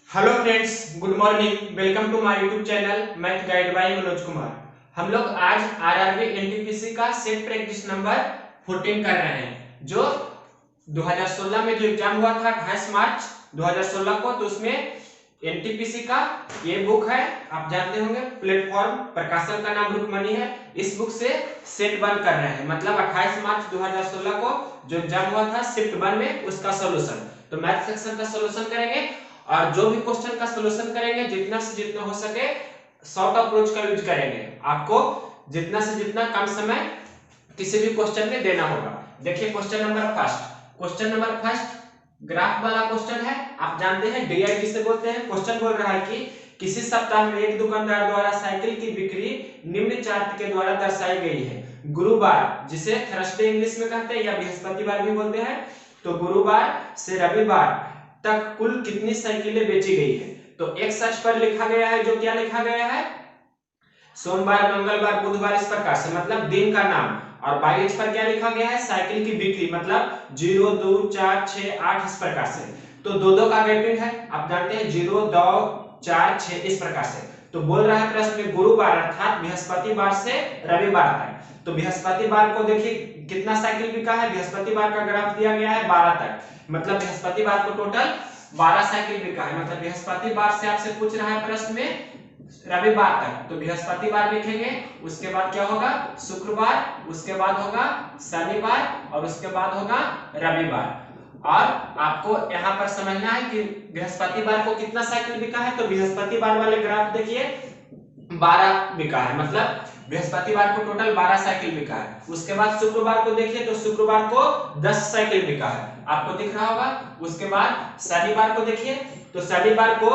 Hello friends, good morning. Welcome to my YouTube channel math guide by Manoj Kumar. हम लोग आज RRB NTPC का set practice number 14 कर रहे हैं, जो 2016 में जो एग्जाम हुआ था 28 मार्च 2016 को। तो उसमें एनटीपीसी का ये बुक है, आप जानते होंगे, प्लेटफॉर्म। प्रकाशन का नाम रुकमणी है। इस बुक से सेट 1 कर रहे हैं, मतलब 28 मार्च 2016 को जो एग्जाम हुआ था शिफ्ट 1 में, उसका सोल्यूशन। तो मैथ सेक्शन का सोल्यूशन करेंगे और जो भी क्वेश्चन का सोल्यूशन करेंगे जितना से जितना हो सके शॉर्ट अप्रोच का यूज करेंगे। आपको जितना से जितना कम समय किसी भी क्वेश्चन में देना होगा। देखिए क्वेश्चन नंबर फर्स्ट ग्राफ वाला क्वेश्चन है। आप जानते हैं डीआई किसे बोलते हैं। क्वेश्चन बोल रहा है कि किसी सप्ताह में एक दुकानदार द्वारा साइकिल की बिक्री निम्न चार्ट के द्वारा दर्शाई गई है। गुरुवार, जिसे थर्सडे इंग्लिश में कहते हैं या बृहस्पतिवार भी बोलते हैं, तो गुरुवार से रविवार तक कुल कितनी साइकिलें बेची गई है। तो एक्स अक्ष पर लिखा गया है, जो क्या लिखा गया है, सोमवार, मंगलवार, बुधवार, इस प्रकार से, मतलब दिन का नाम। और वाई अक्ष पर क्या लिखा गया है, साइकिल की बिक्री, मतलब 0, 2, 4, 6, 8, इस प्रकार से। तो दो दो का गैपिंग है, आप जानते हैं, 0, 2, 4, 6, इस प्रकार से। तो बोल रहा है प्रश्न में गुरुवार अर्थात बृहस्पतिवार से रविवार तक। तो बृहस्पतिवार को देखिए कितना साइकिल बिका है। बृहस्पतिवार का ग्राफ दिया गया है 12 तक, मतलब बृहस्पतिवार को टोटल 12 साइकिल बिका है। मतलब बृहस्पतिवार से आपसे पूछ रहा है प्रश्न में रविवार तक, तो बृहस्पतिवार लिखेंगे, उसके बाद क्या होगा शुक्रवार, उसके बाद होगा शनिवार और उसके बाद होगा रविवार। और आपको यहाँ पर समझना है कि बृहस्पतिवार को कितना साइकिल बिका है। तो बृहस्पतिवार वाले ग्राफ देखिए 12 बिका है, मतलब बृहस्पतिवार को टोटल 12 साइकिल बिका है। उसके बाद शुक्रवार को देखिए तो शुक्रवार को 10 साइकिल बिका है, आपको दिख रहा होगा। उसके बाद शनिवार को देखिए तो शनिवार को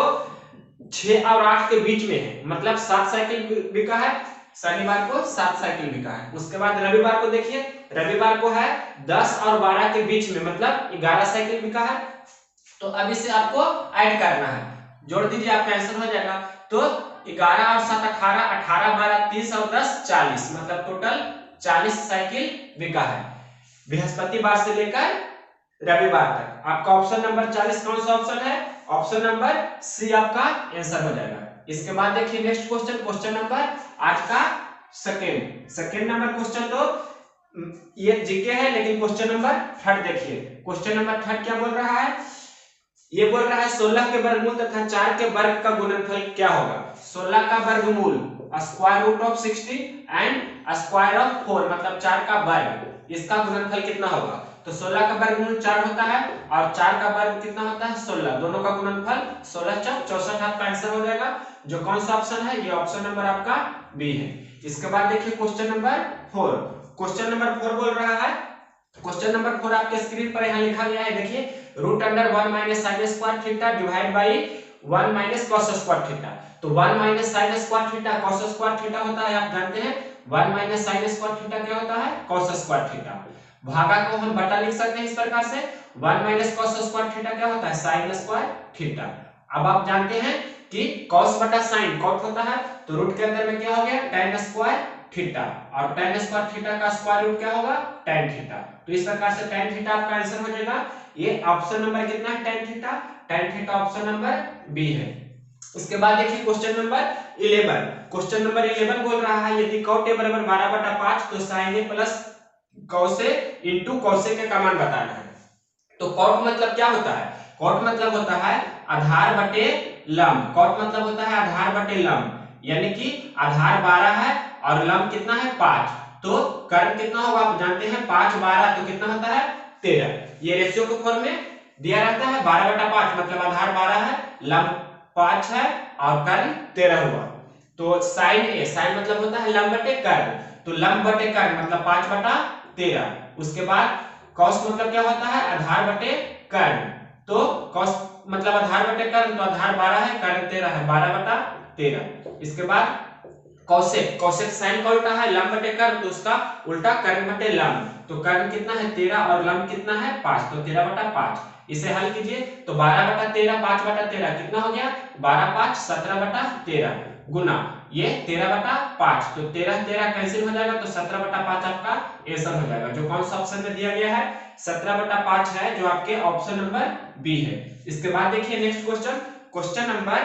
6 और 8 के बीच में है, मतलब 7 साइकिल बिका है। शनिवार को 7 साइकिल बिका है। उसके बाद रविवार को देखिए, रविवार को है 10 और 12 के बीच में, मतलब 11 साइकिल बिका है। तो अब इसे आपको ऐड करना है, जोड़ दीजिए, आपका आंसर हो जाएगा। तो 11 और 7 18, 18 12 30 और 10 40, मतलब टोटल 40 साइकिल बिका है बृहस्पतिवार से लेकर रविवार तक। आपका ऑप्शन नंबर 40 कौन सा ऑप्शन है, ऑप्शन नंबर सी आपका आंसर हो जाएगा। इसके बाद देखिए नेक्स्ट क्वेश्चन नंबर आज का सेकेंड नंबर क्वेश्चन। तो ये जीके है, लेकिन क्वेश्चन नंबर थर्ड देखिए। क्वेश्चन नंबर थर्ड क्या बोल रहा है, ये बोल रहा है 16 के वर्गमूल तथा 4 के वर्ग का गुणनफल क्या होगा। 16 का वर्गमूल square root of 60 and square of 4, मतलब 4 का वर्ग, इसका गुणनफल कितना होगा। तो 16 का वर्गमूल 4 होता है और 4 का वर्ग कितना होता है 16, दोनों का गुणनफल 16 4 64, आपका आंसर हो जाएगा। जो कौन सा ऑप्शन है, ये ऑप्शन नंबर आपका बी है। इसके बाद देखिए क्वेश्चन नंबर 4। क्वेश्चन नंबर 4 बोल रहा है, क्वेश्चन नंबर 4 आपके स्क्रीन पर यहाँ लिखा गया है, देखिए root under 1 minus sine square theta divide by 1 minus cos square theta. तो 1 minus sine square theta cos square theta होता है, आप जानते हैं 1 माइनस साइन स्क्वायर थीटा क्या होता है, कॉस स्क्वायर थीटा। भागा को हम बटा लिख सकते हैं इस प्रकार से, 1 माइनस कॉस स्क्वायर थीटा क्या होता है, साइन स्क्वायर थीटा। अब आप जानते हैं कि कॉस बटा साइन कॉट होता है, तो रूट के अंदर में क्या हो गया tan स्क्वायर थीटा, और tan स्क्वायर थीटा का स्क्वायर रूट क्या होगा tan थीटा। तो इस प्रकार से tan थीटा आपका आंसर हो जाएगा। ये ऑप्शन नंबर कितना है, tan theta option number B है। इसके बाद देखिए क्वेश्चन नंबर 11। क्वेश्चन नंबर 11 बोल रहा है यदि cot a बराबर 12/5 तो sin a plus cos a into cos a का मान बताना है। तो cot मतलब क्या होता है, cot मतलब होता है आधार बटे लंब। cot मतलब होता है आधार बटे लंब, यानी कि आधार 12 है और लंब कितना है 5, तो कर्ण कितना होगा आप जानते हैं 5 12, तो कितना होता है 13। ये रेशियो के फॉर्म में दिया रहता है 12/5, मतलब आधार 12 है, लंब 5 है और कर्ण 13 हुआ। तो साइन ए, साइन मतलब होता है लंब बटे कर्ण, तो लंब बटे कर्ण मतलब 5/13। उसके बाद कॉस मतलब क्या होता है आधार बटे कर्ण, तो कॉस मतलब आधार बटे कर्ण, तो आधार 12 है कर्ण 13 है, 12/13। इसके बाद कौशिक, कौशिक साइन का उल्टा है लंब बटे कर्ण, तो उसका उल्टा कर्ण बटे लंब। तो कर्ण कितना है 13 और लंब कितना है 5, तो 13/5। इसे हल कीजिए तो 12/13 5/13 कितना हो गया 12 5 17/13 गुना ये 13/5, तो 13 13 कैंसिल हो जाएगा, तो 17/5 आपका आंसर हो जाएगा। जो कौन सा ऑप्शन में दिया गया है 17/5 है, जो आपके ऑप्शन नंबर बी है। इसके बाद देखिए नेक्स्ट क्वेश्चन। क्वेश्चन नंबर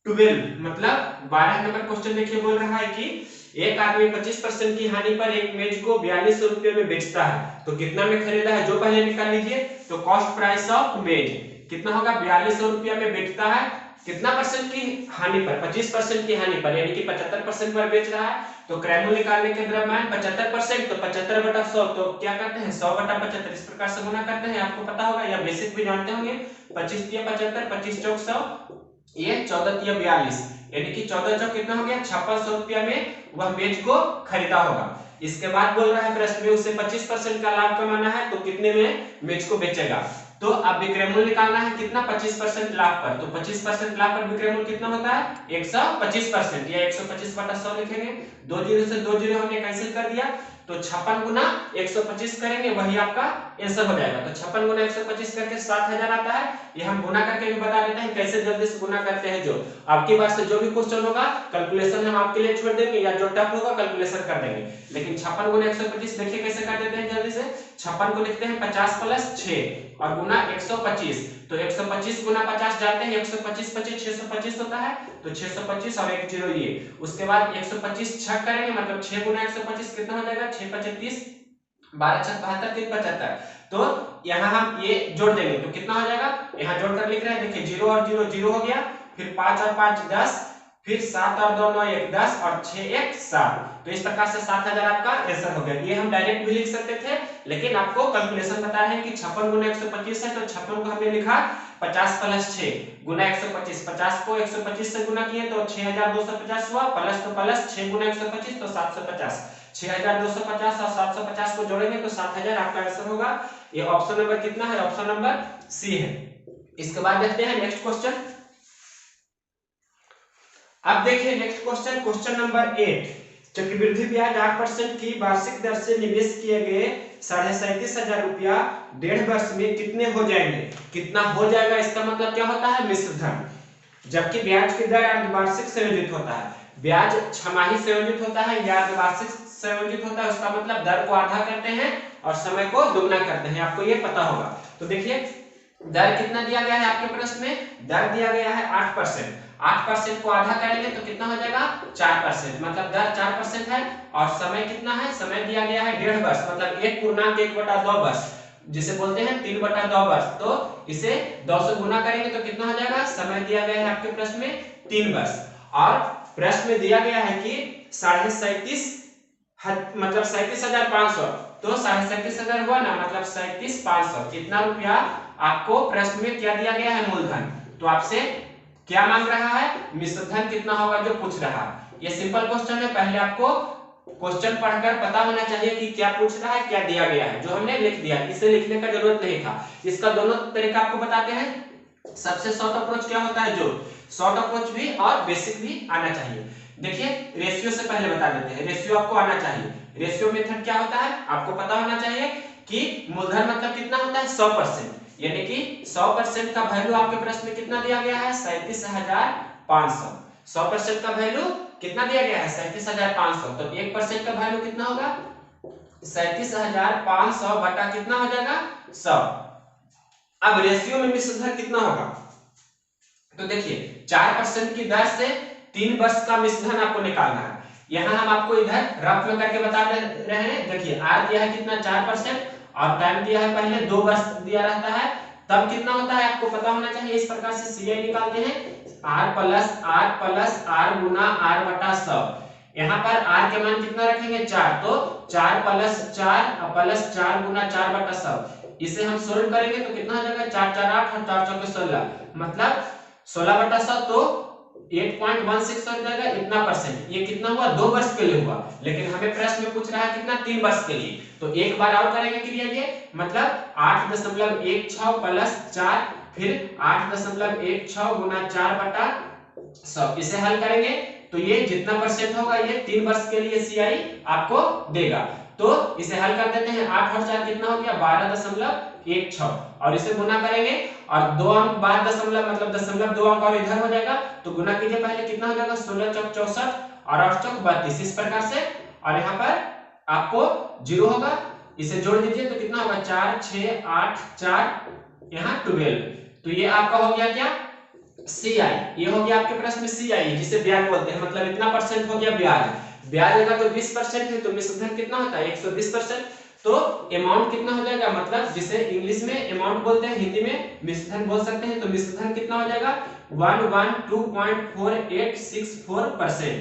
12 मतलब 12 नंबर क्वेश्चन देखिए बोल रहा है कि एक आदमी 25% की हानि पर एक मेज को 4200 रुपये में बेचता है, तो कितना में खरीदा है जो पहले निकाल लीजिए। तो कॉस्ट प्राइस ऑफ मेज कितना होगा, 4200 रुपया में बेचता है, कितना परसेंट की हानि पर, 25% की हानि पर, यानी कि 75% पर बेच रहा है। तो क्रयमूल्य निकालने के द्रव्यमान 75%, तो 75 बटा 100, तो क्या करते हैं 100 बटा 75 इस प्रकार से गुना करते हैं, आपको पता होगा या बेसिक भी जानते होंगे। 25 तिया 75, 25 चौक 100, ये 14 तिया 42, यानी कि 14 चौक कितना हो गया 5600 रुपया में वह मेज को खरीदा होगा। इसके बाद बोल रहा है प्रश्न में उसे 25% का लाभ कमाना है, तो कितने में मेज को बेचेगा। तो अब विक्रय मूल्य निकालना है कितना, 25% लाभ पर, तो 25% लाभ पर विक्रय मूल्य कितना होता है 125%, या 125 बटा 100 लिखेंगे, 2 जीरो से 2 जीरो हमने कैंसिल कर दिया, तो 56 गुना 125 करेंगे, वही आपका आंसर हो जाएगा। तो 56 गुना 125 करके 7000 आता है। ये हम गुना करके भी बता देते हैं कैसे जल्दी से गुना करते हैं। जो आपकी बात से जो भी क्वेश्चन होगा कैलकुलेशन हम आपके लिए छोड़ देंगे, या जो टफ होगा कैलकुलेशन कर देंगे, लेकिन 56 गुना 125 देखिए कैसे कर देते हैं जल्दी से। 56 को लिखते हैं 50 प्लस 6 और गुना 125, तो 125 गुना 50 जानते हैं 125 25 625 होता है, तो 625 और 1 जीरो ये, उसके बाद 125 छक करेंगे, मतलब 6 गुना 125 कितना हो जाएगा 6 25 30, 12 छक 72 3 75, तो यहाँ हम ये जोड़ देंगे तो कितना हो जाएगा, यहाँ जोड़कर लिख रहे हैं देखिए 0 और 0 0 हो गया, फिर 5 और 5 10, फिर 7 और 2 9 1 10 और 6 1 7, तो इस प्रकार से 7000 आपका आंसर हो गया। ये हम डायरेक्ट भी लिख सकते थे, लेकिन आपको कैलकुलेशन बता रहे हैं कि 56 गुना 125 है, तो 56 को हमने लिखा 50 प्लस 6 गुना 125, 50 को 125 से गुना किए तो 6250 हुआ, प्लस तो प्लस 6 गुना 125 तो 750, 6250 और 750 को जोड़ेंगे तो 7000 आपका आंसर होगा। ये ऑप्शन नंबर कितना है, ऑप्शन नंबर सी है। इसके बाद देखते हैं नेक्स्ट क्वेश्चन। अब देखिए नेक्स्ट क्वेश्चन, क्वेश्चन नंबर 8, चक्रवृद्धि ब्याज 8% की वार्षिक दर से निवेश किए गए 37,500 रुपया 1.5 वर्ष में कितने हो जाएंगे। कितना हो जाएगा इसका मतलब क्या होता है, मिश्र धन, जबकि ब्याज की दर अर्धवार्षिक संयोजित होता है। ब्याज छमाही संयोजित होता है या अर्धवार्षिक संयोजित होता है, उसका मतलब दर को आधा करते हैं और समय को दुगना करते हैं, आपको ये पता होगा। तो देखिए दर कितना दिया गया है आपके प्रश्न में, दर दिया गया है 8%, 8% को आधा करेंगे तो कितना हो जाएगा 4%, मतलब दर 4% है, और समय कितना है, समय दिया गया है 1.5 वर्ष, मतलब 1.1/2 वर्ष, जिसे बोलते हैं 3/2 वर्ष, तो इसे 2 से गुना करेंगे तो कितना हो जाएगा, समय दिया गया है आपके प्रश्न में 3 वर्ष, और प्रश्न में दिया गया है कि 37.5 मतलब 37,500, तो 37,500 हुआ ना, मतलब 37,500 कितना रुपया आपको प्रश्न में क्या दिया गया है, मूलधन, तो आपसे क्या मांग रहा है, मिश्र धन कितना होगा जो पूछ रहा है। ये सिंपल क्वेश्चन है, पहले आपको क्वेश्चन पढ़कर पता होना चाहिए कि क्या पूछ रहा है, क्या दिया गया है, जो हमने लिख दिया, इसे लिखने का जरूरत नहीं था। इसका दोनों तरीका आपको बताते हैं। सबसे शॉर्ट अप्रोच क्या होता है, जो शॉर्ट अप्रोच भी और बेसिक भी आना चाहिए। देखिए रेशियो से पहले बता देते हैं, रेशियो आपको आना चाहिए। रेशियो मेथड क्या होता है आपको पता होना चाहिए कि मूलधन मतलब कितना होता है 100%, यानी कि 100% का वैल्यू आपके प्रश्न में कितना दिया गया है 37,500, 100% का वैल्यू कितना दिया गया है 37,500, तो 1% का वैल्यू कितना होगा 37,500 बटा कितना हो जाएगा 100। अब रेशियो में मिश्र धन कितना होगा, तो देखिए 4% की दर से 3 वर्ष का मिश्र धन आपको निकालना है। यहाँ हम आपको इधर रफ में करके बता रहे हैं, देखिए आर दिया है कितना 4% और टाइम दिया है पहले 2 वर्ष दिया रहता है, तब कितना होता है आपको पता होना चाहिए। इस प्रकार से सीआई निकालते हैं, r प्लस r गुना r बटा 100। यहाँ पर r के मान कितना रखेंगे 4, तो 4 प्लस 4 गुना 4 बटा 100, इसे हम सोल्व करेंगे तो कितना हो जाएगा 4 4 8 और 4 4 16, मतलब 16 बटा 100, तो 8.16 हो जाएगा इतना परसेंट। ये कितना हुआ 2 वर्ष के लिए हुआ, लेकिन हमें प्रश्न में पूछ रहा है कितना 3 वर्ष के लिए, तो एक बार और करेंगे क्रिया ये, मतलब 8.16 प्लस 4 फिर 8.16 गुना 4 बटा 100, इसे हल करेंगे तो ये जितना परसेंट होगा ये 3 वर्ष के लिए सीआई आपको देगा। तो इसे हल कर देते हैं, 8 और 4 कितना हो गया 12.16, और इसे गुना करेंगे और 2 अंक बाद दशमलव मतलब दशमलव 2 अंक और इधर हो जाएगा, तो गुना कीजिए पहले कितना हो जाएगा 16 चौक 64 और 8 चौक 32, इस प्रकार से, और यहाँ पर आपको 0 होगा, इसे जोड़ दीजिए तो कितना होगा 4 6 8 4 यहाँ 12, तो ये आपका हो गया क्या CI, ये हो गया आपके प्रश्न में CI, जिसे ब्याज बोलते हैं, मतलब इतना परसेंट हो गया ब्याज। ब्याज अगर तो 20% है तो मिश्रधन कितना होता है 120%। तो अमाउंट कितना हो जाएगा, मतलब जिसे इंग्लिश में अमाउंट बोलते हैं, हिंदी में मिश्रधन बोल सकते हैं, तो मिश्रधन कितना हो जाएगा 112.4864%।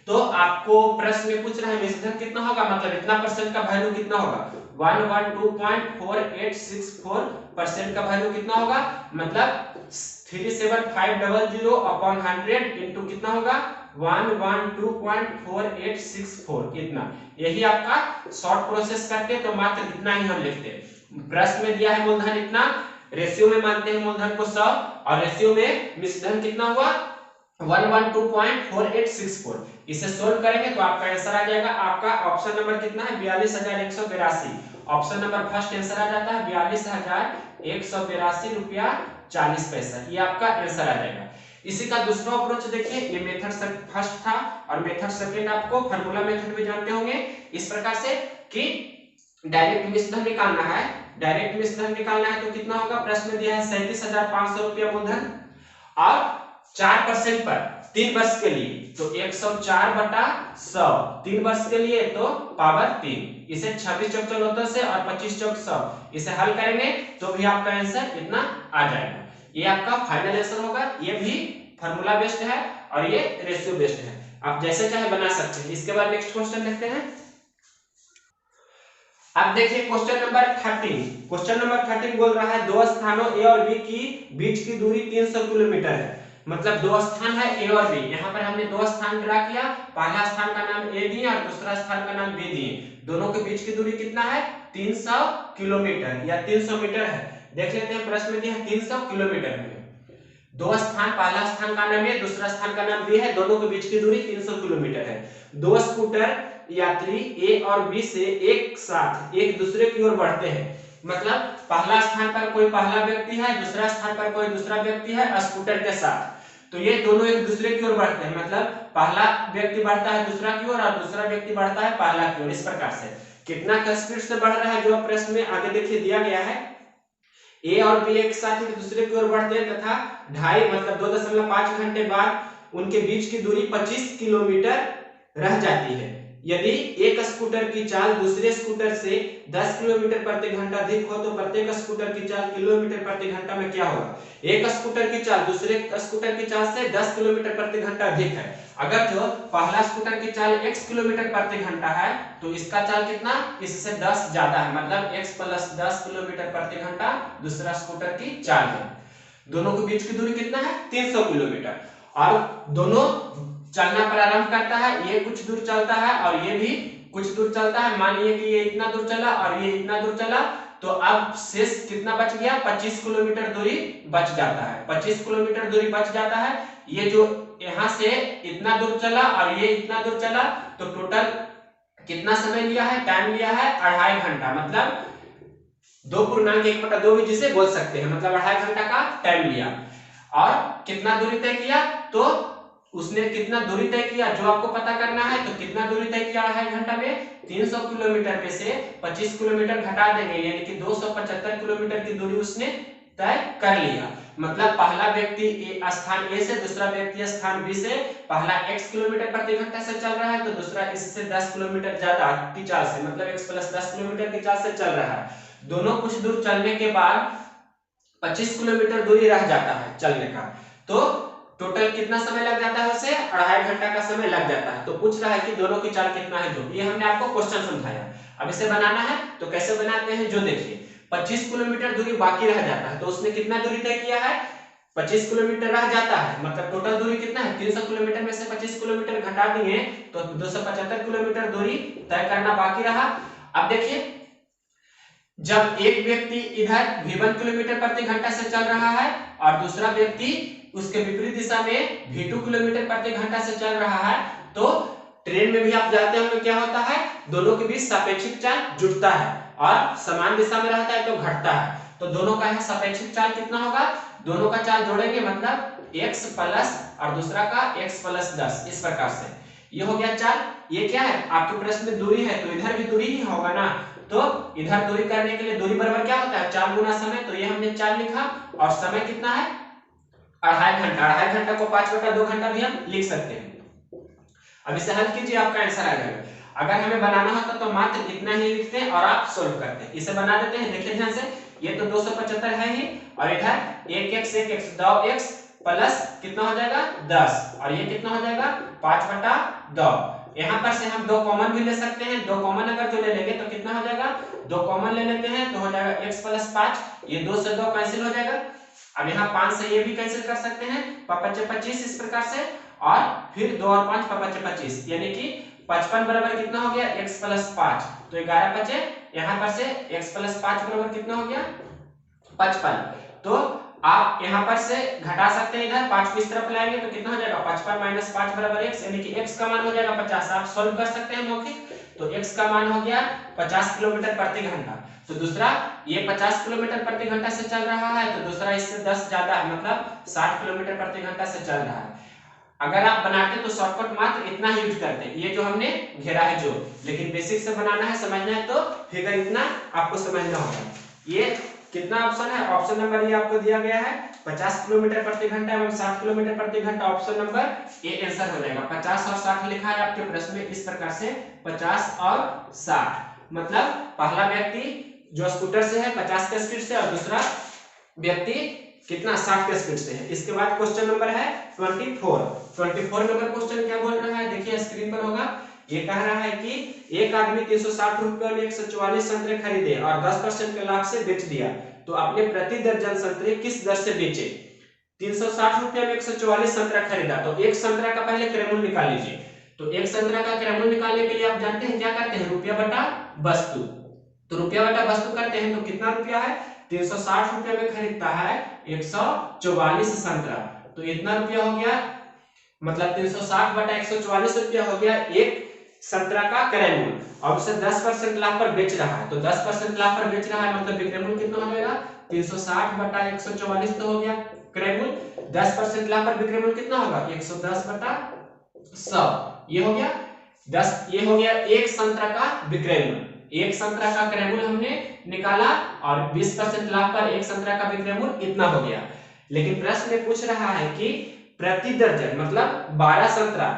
तो आपको प्रश्न में पूछ रहा है मिश्रधन कितना होगा, मतलब इतना परसेंट का वैल्यू कितना होगा, 112.4864% का वैल्यू कितना होगा, मतलब 37500 अपॉन 100 इंटू कितना होगा 112.4864, इतना। यही आपका शॉर्ट प्रोसेस करते तो मात्र इतना ही हम लिखते। प्रश्न में दिया है मूलधन इतना, रेशियो में मानते हैं मूलधन को 100 और रेशियो में मिश्रधन कितना हुआ 112.4864। इसे सोल्व करेंगे तो आपका आंसर आ जाएगा, आपका ऑप्शन नंबर कितना है 42,182। ऑप्शन नंबर फर्स्ट आंसर आ जाता है 42,182 रुपया 40 पैसा, ये आपका आंसर आ जाएगा। इसी का दूसरा अप्रोच देखिए, ये मेथड फर्स्ट था और मेथड सेकंड आपको फार्मूला मेथड भी जानते होंगे, इस प्रकार से कि डायरेक्ट मिश्रधन निकालना है। डायरेक्ट मिश्रधन निकालना है तो कितना होगा, प्रश्न में दिया है 37,500 रुपया मूलधन और 4% पर 3 वर्ष के लिए, तो 104/100, 3 वर्ष के लिए तो पावर 3, इसे 26 चौक 74 से और 25 चौक 100, इसे हल करेंगे तो भी आपका आंसर इतना आ जाएगा। ये आपका फाइनल आंसर होगा, ये भी फार्मूला बेस्ड है और ये रेशियो बेस्ड है, आप जैसे चाहे बना सकते हैं। इसके बाद नेक्स्ट क्वेश्चन देखते हैं। अब देखिए क्वेश्चन नंबर 13। क्वेश्चन नंबर 13 बोल रहा है दो स्थानों ए और बी की बीच की दूरी 300 किलोमीटर है, मतलब दो स्थान है ए और बी, यहाँ पर हमने दो स्थान ड्रा किया, पहला स्थान का नाम ए दिए और दूसरा स्थान का नाम बी दिए, दोनों के बीच की दूरी कितना है 300 किलोमीटर या 300 मीटर है। देख लेते हैं प्रश्न में दिया है 300 किलोमीटर में, दो स्थान, पहला स्थान का नाम ए, दूसरा स्थान का नाम बी है, दोनों के बीच की दूरी 300 किलोमीटर है। दो स्कूटर यात्री ए और बी से एक साथ एक दूसरे की ओर बढ़ते हैं, मतलब पहला स्थान पर कोई पहला व्यक्ति है, दूसरा स्थान पर कोई दूसरा व्यक्ति है स्कूटर के साथ, तो ये दोनों एक दूसरे की ओर बढ़ते हैं, मतलब पहला व्यक्ति बढ़ता है दूसरा की ओर और दूसरा व्यक्ति बढ़ता है पहला की ओर। इस प्रकार से कितना का स्पीड से बढ़ रहा है जो प्रश्न में आगे देखिए दिया गया है, ए और बी एक साथ एक दूसरे की ओर बढ़ते हैं तथा 2.5 मतलब 2.5 घंटे बाद उनके बीच की दूरी 25 किलोमीटर रह जाती है। यदि एक स्कूटर की चाल दूसरे स्कूटर से 10 किलोमीटर प्रति घंटा अधिक हो तो प्रत्येक स्कूटर की चाल किलोमीटर प्रति घंटा में क्या होगा। एक स्कूटर की चाल दूसरे स्कूटर की चाल से 10 किलोमीटर प्रति घंटा अधिक है, अगर जो पहला स्कूटर की चाल x किलोमीटर प्रति घंटा है तो इसका चाल कितना इससे 10 ज्यादा है, मतलब x + 10 किलोमीटर प्रति घंटा दूसरा स्कूटर की चाल है। दोनों के बीच की दूरी कितना है 300 किलोमीटर और दोनों चलना प्रारंभ करता है, ये कुछ दूर चलता है और ये भी कुछ दूर चलता है, मानिए कि ये इतना दूर चला और ये इतना दूर चला, तो अब शेष कितना बच गया 25 किलोमीटर दूरी बच जाता है, 25 किलोमीटर दूरी बच जाता है। ये जो यहां से इतना दूर चला और ये इतना दूर चला तो टोटल कितना समय लिया है, टाइम लिया है 2.5 घंटा, मतलब 2.1/2 भी जिसे बोल सकते हैं, मतलब 2.5 घंटा का टाइम लिया। और कितना दूरी तय किया, तो उसने कितना दूरी तय किया जो आपको पता करना है, तो कितना दूरी तय किया 2.5 घंटा में 300 किलोमीटर में से 25 किलोमीटर घटा देंगे, यानी कि 275 किलोमीटर की दूरी उसने तय कर लिया। मतलब पहला व्यक्ति स्थान ए से, दूसरा व्यक्ति स्थान बी से, पहला x किलोमीटर प्रति घंटा से चल रहा है तो दूसरा इससे 10 किलोमीटर ज्यादा की चाल से, मतलब x + 10 किलोमीटर की चाल से चल रहा है। दोनों कुछ दूर चलने के बाद 25 किलोमीटर दूरी रह जाता है चलने का, तो टोटल कितना समय लग जाता है उसे 2.5 घंटा का समय लग जाता है। तो पूछ रहा है कि दोनों की चाल कितना है, जो ये हमने आपको क्वेश्चन समझाया। अब इसे बनाना है तो कैसे बनाते हैं, जो देखिए 25 किलोमीटर दूरी बाकी रह जाता है, तो उसने कितना दूरी तय किया है 25 किलोमीटर रह जाता है, मतलब टोटल दूरी कितना है 300 किलोमीटर में से 25 किलोमीटर घटा देंगे तो 275 किलोमीटर दूरी तय करना बाकी रहा। अब देखिए जब एक व्यक्ति इधर v1 किलोमीटर प्रति घंटा से चल रहा है और दूसरा व्यक्ति उसके विपरीत दिशा में v2 किलोमीटर प्रति घंटा से चल रहा है, तो ट्रेन में भी आप जानते होंगे क्या होता है, दोनों के बीच सापेक्षिक चाल जुटता है और समान दिशा में रहता है तो घटता है। तो दोनों का है सापेक्षिक चाल कितना होगा, दोनों का चाल जोड़ेंगे मतलब x प्लस और दूसरा का x + 10, इस प्रकार से ये हो गया चाल। ये क्या है आपके प्रश्न में दूरी है तो इधर भी दूरी ही होगा ना, तो इधर दूरी करने के लिए दूरी बराबर क्या होता है 4 गुना समय, तो ये हमने 4 लिखा और समय कितना है अढ़ाई घंटा को 5/2 घंटा भी हम लिख सकते हैं। अब इसे हल कीजिए, आपका आंसर आ जाएगा। अगर हमें बनाना होता तो मात्र इतना ही लिखते हैं और आप सोल्व करते हैं। इसे बना देते हैं, देखिए ध्यान से, ये तो 275 है ही, और इधर 1x 2x प्लस कितना हो जाएगा 10, और ये कितना हो जाएगा 5/2। यहाँ पर से हम 2 कॉमन भी ले सकते हैं, 2 कॉमन अगर जो ले लेंगे तो कितना हो जाएगा, 2 कॉमन ले लेते हैं तो हो जाएगा x + 5, ये 2 से 2 कैंसिल हो जाएगा। अब यहाँ 5 से ये भी कैंसिल कर सकते हैं, 5×5 = 25 इस प्रकार से, और फिर 2 और 5 5×5 = 25, यानी कि 55 बराबर कितना हो गया x + 5, तो 11 बचे, यहाँ पर से x + 5 बराबर कितना हो गया 55। तो आप यहाँ पर से घटा सकते हैं, इधर 5 को इस तरफ लाएंगे तो कितना हो जाएगा 55 - 5 बराबर x, यानी कि x का मान हो जाएगा 50। आप सॉल्व कर सकते हैं मौखिक, तो x का मान हो गया 50 किलोमीटर प्रति घंटा। तो दूसरा ये 50 किलोमीटर प्रति घंटा से चल रहा है, तो दूसरा इससे 10 ज्यादा है, मतलब 60 किलोमीटर प्रति घंटा से चल रहा है। अगर आप बनाते तो शॉर्टकट मात्र इतना यूज करते हैं, ये जो हमने घेरा है जो, लेकिन बेसिक से बनाना है, समझना है तो फिगर इतना आपको समझना होगा। ये कितना ऑप्शन है, ऑप्शन नंबर ये आपको दिया गया है 50 किलोमीटर प्रति घंटा एवं 60 किलोमीटर प्रति घंटा, ऑप्शन नंबर ए आंसर हो जाएगा। 50 और 60 लिखा है आपके प्रश्न में इस प्रकार से, 50 और 60, मतलब पहला व्यक्ति जो स्कूटर से है 50 के स्पीड से, और दूसरा व्यक्ति कितना 60 के स्पीड से है। इसके बाद क्वेश्चन नंबर है 24 नंबर क्वेश्चन क्या बोल रहा है, देखिए स्क्रीन पर होगा। ये कह रहा है कि एक आदमी 360 रुपए में 144 संतरे खरीदे और 10% के लाभ से बेच दिया, तो आपने प्रति दर्जन संतरे किस दर से बेचे। 360 रुपए में 144 संतरा खरीदा, तो एक संतरा का पहले क्रयमूल्य निकाल लीजिए। तो एक संतरा का क्रयमूल्य निकालने के लिए आप जानते हैं क्या करते हैं, रुपया बटा वस्तु। तो रुपया बटा वस्तु करते हैं तो कितना रुपया है, 360 रुपए में खरीदता है 144 संतरा, तो इतना रुपया हो गया, मतलब 360 बटा 144 रुपया हो गया एक संतरा का क्रय मूल्य। और उसे 10% लाभ पर बेच रहा है, तो 10% लाभ पर बेच रहा है, मतलब विक्रय मूल्य कितना हो जाएगा 360 बटा 144 तो हो गया क्रय मूल्य, 10% लाभ पर विक्रय मूल्य कितना होगा 110 बटा 100, ये हो गया 10, ये हो गया एक संतरा का विक्रय मूल्य। एक संतरा का क्रय मूल्य हमने निकाला और 20% लाभ पर एक संतरा का विक्रय मूल्य इतना हो गया। लेकिन प्रश्न में पूछ रहा है कि प्रति दर्जन मतलब 12 संतरा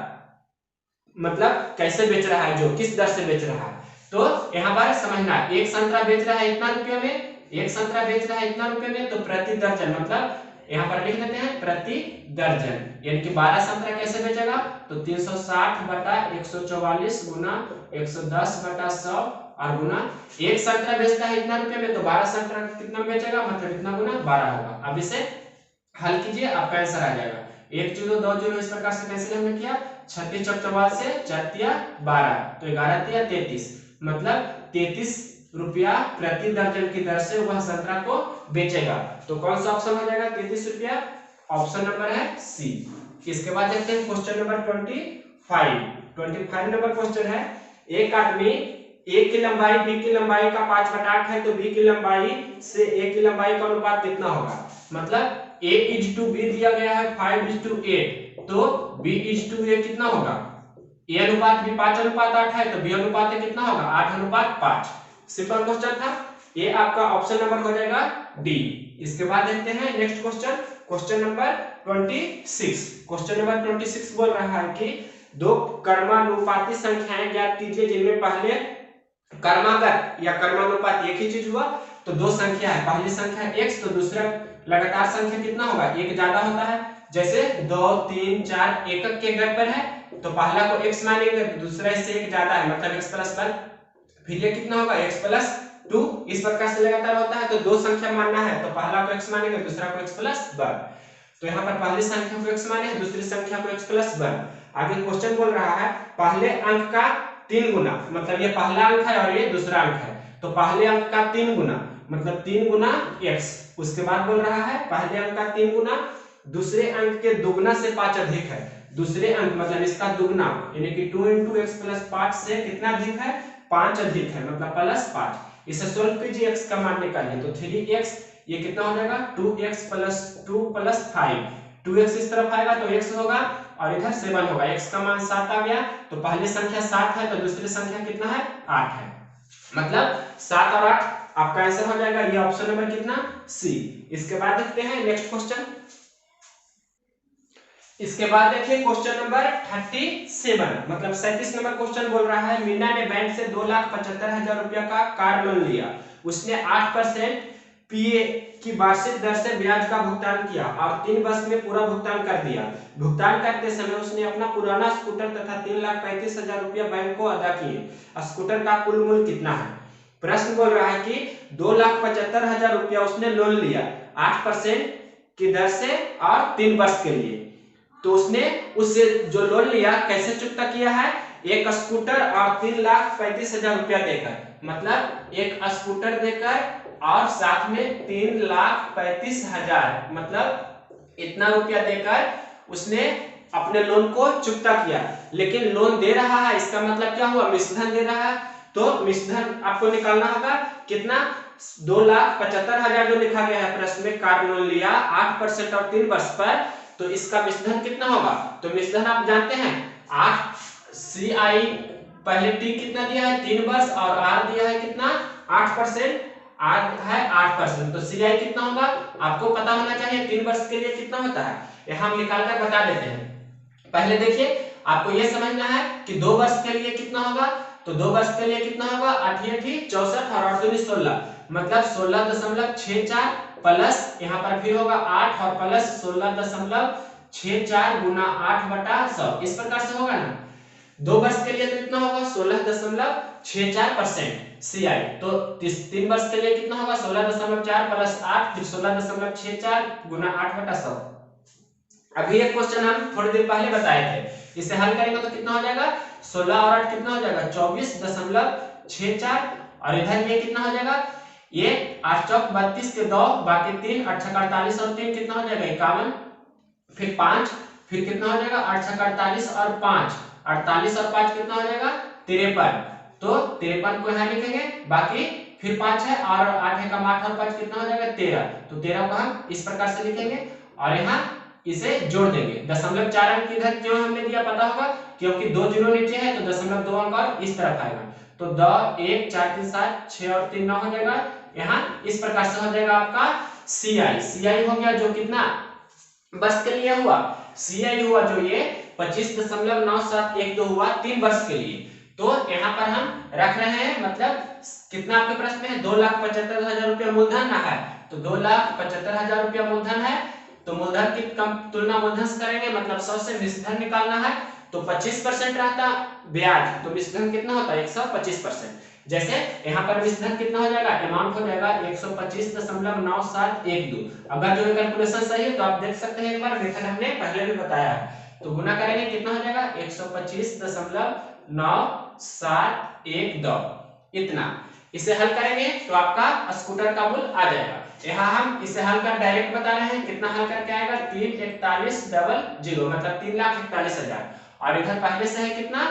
मतलब कैसे बेच रहा है, जो किस दर से बेच रहा है। तो यहाँ पर समझना, एक संतरा बेच रहा है इतना रुपये में, एक संतरा बेच रहा है इतना रुपये में, तो प्रति दर्जन मतलब यहाँ पर लिख देते हैं प्रति दर्जन, यानी कि 12 संतरा कैसे बेचेगा, तो 360 बटा 144 गुना 110 बटा 100 और गुना एक संतरा बेचता है इतना रुपये में, तो 12 संतरा कितना बेचेगा, मतलब इतना गुना 12 होगा। अब इसे हल कीजिए, आपका आंसर आ जाएगा 1 0 2 0 इस प्रकार से कैंसिल हमने किया, 36 चौक 44 से 4 × 12, तो 11 × 33, मतलब 33 रुपया प्रति दर्जन की दर से वह संतरा को बेचेगा। तो कौन सा ऑप्शन हो जाएगा 33 रुपया, ऑप्शन नंबर है सी। इसके बाद देखते हैं क्वेश्चन नंबर 25 नंबर क्वेश्चन है, एक आदमी ए की लंबाई बी की लंबाई का 5/8 है, तो बी की लंबाई से ए की लंबाई का अनुपात कितना होगा, मतलब A:B दिया गया है 5:8, तो B:A कितना होगा, A अनुपात B 5:8 है, तो B अनुपात कितना होगा 8:5। सिंपल क्वेश्चन था, ये आपका ऑप्शन नंबर हो जाएगा डी। इसके बाद देखते हैं next question, question number 26। Question number 26 बोल रहा है कि दो कर्मानुपाती संख्याएं ज्ञात कीजिए जिनमें पहले कर्मागत या कर्मानुपात एक ही चीज हुआ। तो दो संख्या है, पहली संख्या x, तो दूसरा लगातार संख्या कितना होगा, एक ज्यादा होता है, जैसे 2 3 4 एकक के घर पर है, तो पहला को x मानेंगे, दूसरा इससे एक ज्यादा है, मतलब x + 1, फिर ये कितना होगा x + 2, इस प्रकार से लगातार होता है। तो दो संख्या मानना है, तो पहला को x मानेंगे, दूसरा को x + 1, तो यहाँ पर पहली संख्या को x माने, दूसरी संख्या को x + 1। आगे क्वेश्चन बोल रहा है पहले अंक का 3 गुना, मतलब ये पहला अंक है और ये दूसरा अंक है, तो पहले अंक का 3 गुना मतलब 3 गुना x। उसके बाद बोल रहा है पहले अंक का 3 गुना दूसरे अंक के दुगना से 5 अधिक है, दूसरे अंक मतलब इसका दुगना, यानी कि 2 × x + 5 से कितना अधिक है 5 अधिक है, मतलब +5। इसे सोल्व कीजिए, x का मान निकालिए, तो 3x ये कितना हो जाएगा 2x + 2 + 5, 2x इस तरफ आएगा तो x होगा और इधर 7 होगा, x का मान 7 आ गया, तो पहली संख्या 7 है, तो दूसरी संख्या कितना है 8 है, मतलब 7 और 8 आपका आंसर हो जाएगा, ये ऑप्शन नंबर कितना सी। इसके बाद देखते हैं नेक्स्ट क्वेश्चन, इसके बाद देखिए क्वेश्चन नंबर 37, मतलब 37 नंबर क्वेश्चन बोल रहा है, मीना ने बैंक से 2,75,000 रुपया का कार लोन लिया। उसने 8% पीए की वार्षिक दर से ब्याज का भुगतान किया और 3 वर्ष में पूरा भुगतान कर दिया। भुगतान करते समय उसने अपना पुराना स्कूटर तथा 3,35,000 रुपया बैंक को अदा किए। स्कूटर का कुल मूल्य कितना है? प्रश्न बोल रहा है कि 2,75,000 रुपया उसने लोन लिया 8% की दर से और 3 वर्ष के लिए। तो उसने उससे जो लोन लिया कैसे चुकता किया है? एक स्कूटर और 3,35,000 रुपया देकर, मतलब एक स्कूटर देकर और साथ में 3,35,000, मतलब इतना रुपया देकर उसने अपने लोन को चुकता किया। लेकिन लोन दे रहा है, इसका मतलब क्या हुआ? मिश्रधन दे रहा है। तो मिश्रधन आपको निकालना होगा कितना? 2,75,000 जो लिखा गया है प्रश्न में, कार लोन लिया 8% और 3 वर्ष पर, तो इसका मिश्रधन कितना होगा? तो मिश्रधन आप जानते हैं 8 CI, पहले T कितना दिया है? 3 वर्ष, और R दिया है कितना? 8%, R है 8%, तो CI कितना होगा आपको पता होना चाहिए। 3 वर्ष के लिए कितना होता है ये हम निकाल कर बता देते हैं। पहले देखिए आपको ये समझना है कि 2 वर्ष के लिए कितना होगा। तो 2 वर्ष के लिए कितना होगा? 8 64 और 8 16, मतलब 16.64 प्लस यहाँ पर फिर होगा 8 और प्लस 16.64 गुना 8/100, इस प्रकार से होगा ना। 2 वर्ष के लिए तो कितना होगा? 16.64% CI। तो 3 वर्ष के लिए कितना होगा? 16.4 प्लस 8 फिर 16.64 गुना 8/100। अभी एक क्वेश्चन हम थोड़ी देर पहले बताए थे, इसे हल करेंगे तो कितना हो जाएगा? 16 और 8 कितना हो जाएगा? 24.64, और इधर ये कितना हो जाएगा? ये 8 चौक 32 के 2 बाकी 3 8 छक 48 और 3 कितना हो जाएगा? 51, फिर 5, फिर कितना हो जाएगा? 8 छक 48 और 5 48 और 5 कितना हो जाएगा? 53। तो 53 को यहाँ लिखेंगे, बाकी फिर 5 है और 8 एकम 8 और 5 कितना हो जाएगा? 13। तो 13 को हम इस प्रकार से लिखेंगे और यहाँ इसे जोड़ देंगे। 0.4 अंक इधर क्यों हमने दिया पता होगा? क्योंकि 2 जीरो नीचे है तो 0.2 अंक और इस तरफ आएगा। तो 2 1 4 3 7 6 और 3 9 हो जाएगा। यहाँ इस प्रकार से हो जाएगा आपका CI हो गया जो कितना वर्ष के लिए हुआ? CI हुआ जो ये 25.9712 हुआ 3 वर्ष के लिए। तो यहाँ पर हम रख रहे हैं, मतलब कितना आपके प्रश्न में है? 2,75,000 रुपया मूलधन है, तो 2,75,000 रुपया मूलधन है। तो मूलधन की तुलना मूलधन से करेंगे, मतलब 100 से मिश्रधन निकालना है, तो 25% रहता ब्याज, तो मिश्रधन कितना होता है? 125%। जैसे यहाँ पर मिश्रधन कितना हो जाएगा? अमाउंट हो जाएगा 125.9712। अगर जो कैलकुलेशन सही है तो आप देख सकते हैं, एक बार मेथड हमने पहले भी बताया है। तो गुना करेंगे कितना हो जाएगा? 125.9712, इतना। इसे हल करेंगे तो आपका स्कूटर का मूल्य आ जाएगा। यहाँ हम इसे हल कर डायरेक्ट बता रहे हैं, कितना हल करके आएगा? 341,000, मतलब 3,41,000, और इधर पहले से है कितना?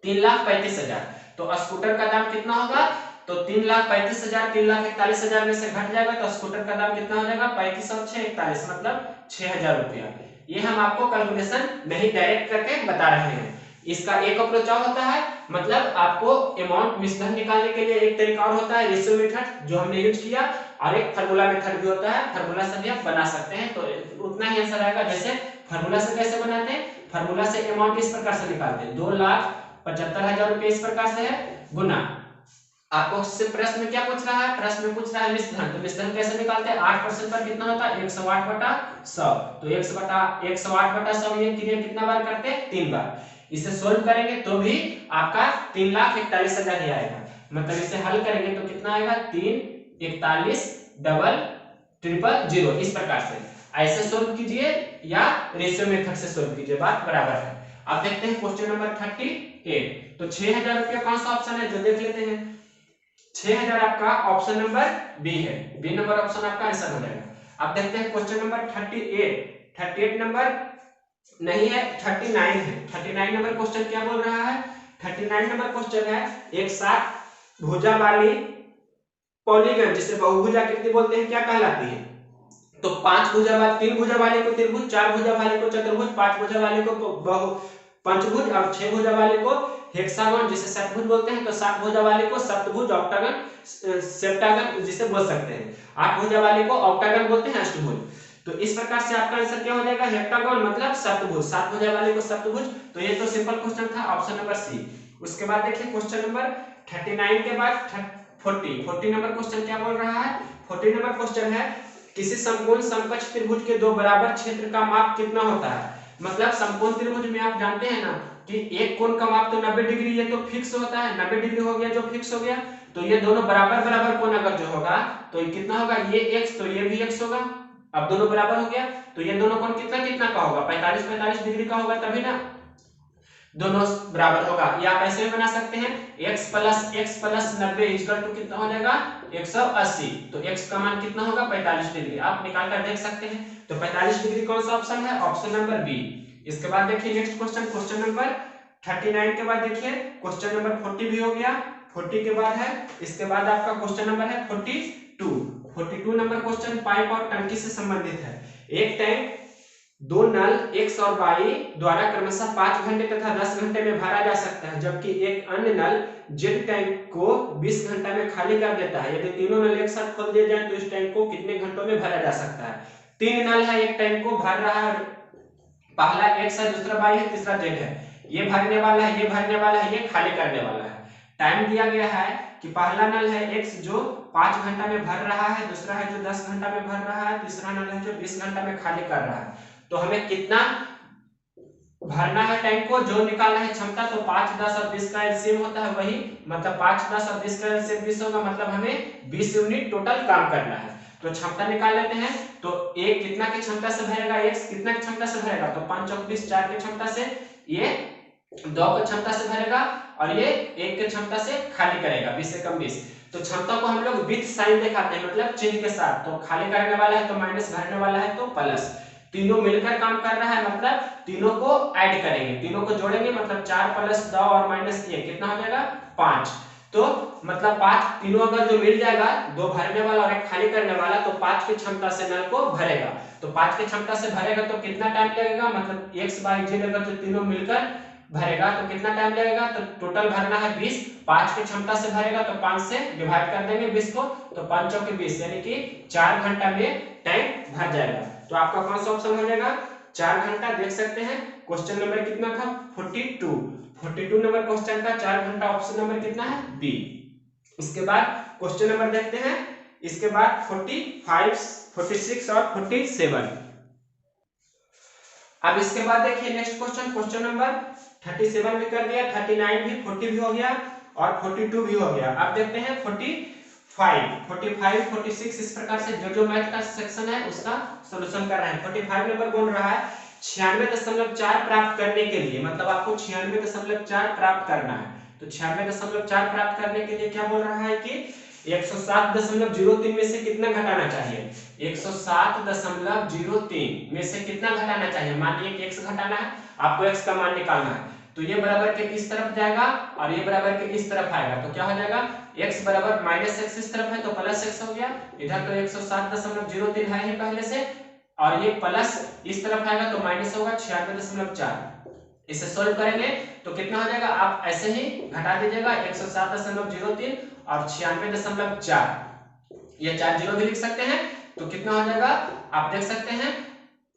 3,35,000। तो स्कूटर का दाम कितना होगा? तो 3,35,000 3,41,000 में से घट जाएगा तो स्कूटर का दाम कितना हो जाएगा? 35 और 6 41, मतलब 6,000 रुपया। ये हम आपको कैलकुलेशन नहीं डायरेक्ट करके बता रहे हैं। इसका एक अप्रोच और होता है, मतलब आपको अमाउंट मिश्रधन निकालने के लिए एक तरीका और होता है रेशियो मेथड जो हमने यूज किया, और एक फार्मूला मेथड भी होता है। फार्मूला से भी आप बना सकते हैं, तो उतना ही आंसर आएगा। जैसे फार्मूला से कैसे बनाते हैं? फार्मूला से अमाउंट इस प्रकार से निकालते हैं, 2,75,000 रुपए इस प्रकार से है, गुना आपको उससे प्रश्न में क्या पूछ रहा है? प्रश्न में पूछ रहा है मिश्रधन, तो मिश्रधन कैसे निकालते हैं? 8% पर कितना होता है? 108/100, तो 108/100 ये क्रिया कितना बार करते हैं? 3 बार। इसे सोल्व करेंगे तो भी आपका 3,41,000 ही आएगा, मतलब इसे हल करेंगे तो कितना आएगा? 3,41,000 इस प्रकार से ऐसे सोल्व कीजिए या रेशियो मेथड से सोल्व कीजिए, बात बराबर है। अब देखते हैं क्वेश्चन नंबर 38। तो 6,000 रुपया कौन सा ऑप्शन है जो देख लेते हैं। 6,000 आपका ऑप्शन नंबर बी है, बी नंबर ऑप्शन आपका आंसर हो जाएगा। अब देखते हैं क्वेश्चन नंबर 38 नंबर नहीं है, 39 है। 39 नंबर क्वेश्चन क्या बोल रहा है? 39 नंबर क्वेश्चन है एक साथ भुजा वाली पॉलीगन जिसे बहुभुज आकृति बोलते हैं क्या कहलाती है? तो 5 भुजा वाली, 3 भुजा वाले को त्रिभुज, 4 भुजा वाले को चतुर्भुज, 5 भुजा वाले को पंचभुज और 6 भुजा वाले को हेक्सागन जिसे षटभुज बोलते हैं, तो 7 भुजा वाले को सप्तभुज, ऑक्टागन, सेप्टागन जिसे बोल सकते हैं। 8 भुजा वाले को ऑक्टागन बोलते हैं, अष्टभुज। तो इस प्रकार से आपका आंसर क्या हो जाएगा, हेक्टागोन मतलब सप्तभुज, 7 भुजा वाले को सप्तभुज। तो ये तो सिंपल क्वेश्चन था, ऑप्शन नंबर सी। उसके बाद देखिए क्वेश्चन नंबर 39 के बाद 40 नंबर क्वेश्चन क्या बोल रहा है। 40 नंबर क्वेश्चन है किसी समकोण समकक्ष त्रिभुज के दो बराबर क्षेत्र का माप कितना होता है। मतलब समकोण त्रिभुज में आप जानते हैं ना कि एक कोण का माप तो 90 डिग्री, ये तो फिक्स होता है, 90 डिग्री हो गया जो फिक्स हो गया। तो ये दोनों बराबर बराबर कोण अगर जो होगा तो ये कितना होगा, ये x तो ये भी x होगा। अब दोनों बराबर हो गया तो ये दोनों कोण कितना कितना का होगा, 45 डिग्री का होगा, तभी ना दोनों बराबर होगा। या आप ऐसे भी बना सकते हैं x प्लस 90 इक्वल टू कितना हो जाएगा 180। तो x का मान कितना होगा 45 डिग्री, आप निकाल कर देख सकते हैं। तो 45 डिग्री कौन सा ऑप्शन है, ऑप्शन नंबर बी। इसके बाद देखिए नेक्स्ट क्वेश्चन, क्वेश्चन नंबर 39 के बाद देखिए क्वेश्चन नंबर 40 भी हो गया, 40 के बाद है, इसके बाद आपका क्वेश्चन नंबर है 42 नंबर क्वेश्चन पाइप और टंकी से संबंधित है। एक टैंक दो नल x और y द्वारा क्रमशः 5 घंटे तथा 10 घंटे में भरा जा सकता है, जबकि एक अन्य नल z टैंक को 20 घंटे में खाली कर देता है। यदि तीनों नल एक साथ खोल दिए जाए तो इस टैंक को कितने घंटों में भरा जा सकता है। 3 नल है, एक टैंक को भर रहा है, पहला x है, दूसरा y है, तीसरा z है। ये भरने वाला है, ये भरने वाला है, ये खाली करने वाला है। टाइम दिया गया है कि पहला नल है x जो 5 घंटा में भर रहा है, दूसरा है जो 10 घंटा में भर रहा है, तीसरा नल है जो 20 घंटा में खाली कर रहा है। तो हमें कितना भरना है टैंक को, जो निकालना है क्षमता, तो 5, 10 और 20 का एलसीएम होता है वही, मतलब 5, 10 और 20 का एलसीएम 20 होगा, मतलब हमें 20 यूनिट टोटल काम करना है। तो क्षमता निकाल लेते हैं। तो एक कितना की क्षमता से भरेगा, x कितना की क्षमता से भरेगा, तो 5 और 20 4 की क्षमता से, ये 2 की क्षमता से भरेगा और ये 1 की क्षमता से खाली करेगा, 20 से कम 20। तो क्षमता को हम लोग विथ साइन दिखाते हैं, मतलब चिन्ह के साथ। तो खाली करने वाला है तो माइनस, भरने वाला है तो प्लस। तीनों मिलकर काम कर रहा है, मतलब तीनों को ऐड करेंगे, तीनों को जोड़ेंगे, मतलब 4 प्लस 2 और माइनस 1 कितना हो जाएगा 5। तो मतलब 5 तीनों अगर जो मिल जाएगा, 2 भरने वाला और 1 खाली करने वाला, तो 5 की क्षमता से नल को भरेगा। तो 5 की क्षमता से भरेगा तो कितना टाइम लगेगा, मतलब x y z अगर जो तीनों मिलकर भरेगा तो कितना टाइम लगेगा, तो टोटल भरना है 20, 5 की क्षमता से भरेगा तो 5 से डिवाइड कर देंगे 20 को, तो 5 चौके 20 यानी कि 4 घंटा में टैंक भर जाएगा। तो आपका कौन सा ऑप्शन हो जाएगा, 4 घंटा। देख सकते हैं क्वेश्चन नंबर कितना था 42 नंबर क्वेश्चन का 4 घंटा ऑप्शन नंबर कितना है बी। इसके बाद क्वेश्चन नंबर देखते हैं, इसके बाद 45, 46 और 47। अब इसके बाद देखिए नेक्स्ट क्वेश्चन, क्वेश्चन नंबर 37 भी कर दिया, 39 भी, 40 भी हो गया और 42 भी हो गया। अब देखते हैं 45, 46 इस प्रकार से जो मैथ का सेक्शन है उसका सॉल्यूशन कर रहे हैं। 45 नंबर बोल रहा है 96.4 प्राप्त करने के लिए, मतलब आपको 96.4 प्राप्त करना है। तो 96.4 प्राप्त करने के लिए क्या बोल रहा है कि 107.03 में से कितना घटाना चाहिए, 107.03 में से कितना घटाना चाहिए। मान लीजिए कि x घटाना है, आपको x का मान निकालना है, तो ये बराबर के इस तरफ जाएगा और ये बराबर के इस तरफ आएगा, तो क्या हो जाएगा x बराबर माइनस x इस तरफ है तो प्लस x हो गया। इधर तो 107.03 है ही पहले से, और ये प्लस इस तरफ आएगा तो माइनस होगा 96.4। इसे सोल्व करेंगे तो कितना हो जाएगा, आप ऐसे ही घटा दीजिएगा 107.03 और 96.4, ये 4 जीरो भी लिख सकते हैं। तो कितना हो जाएगा आप देख सकते हैं,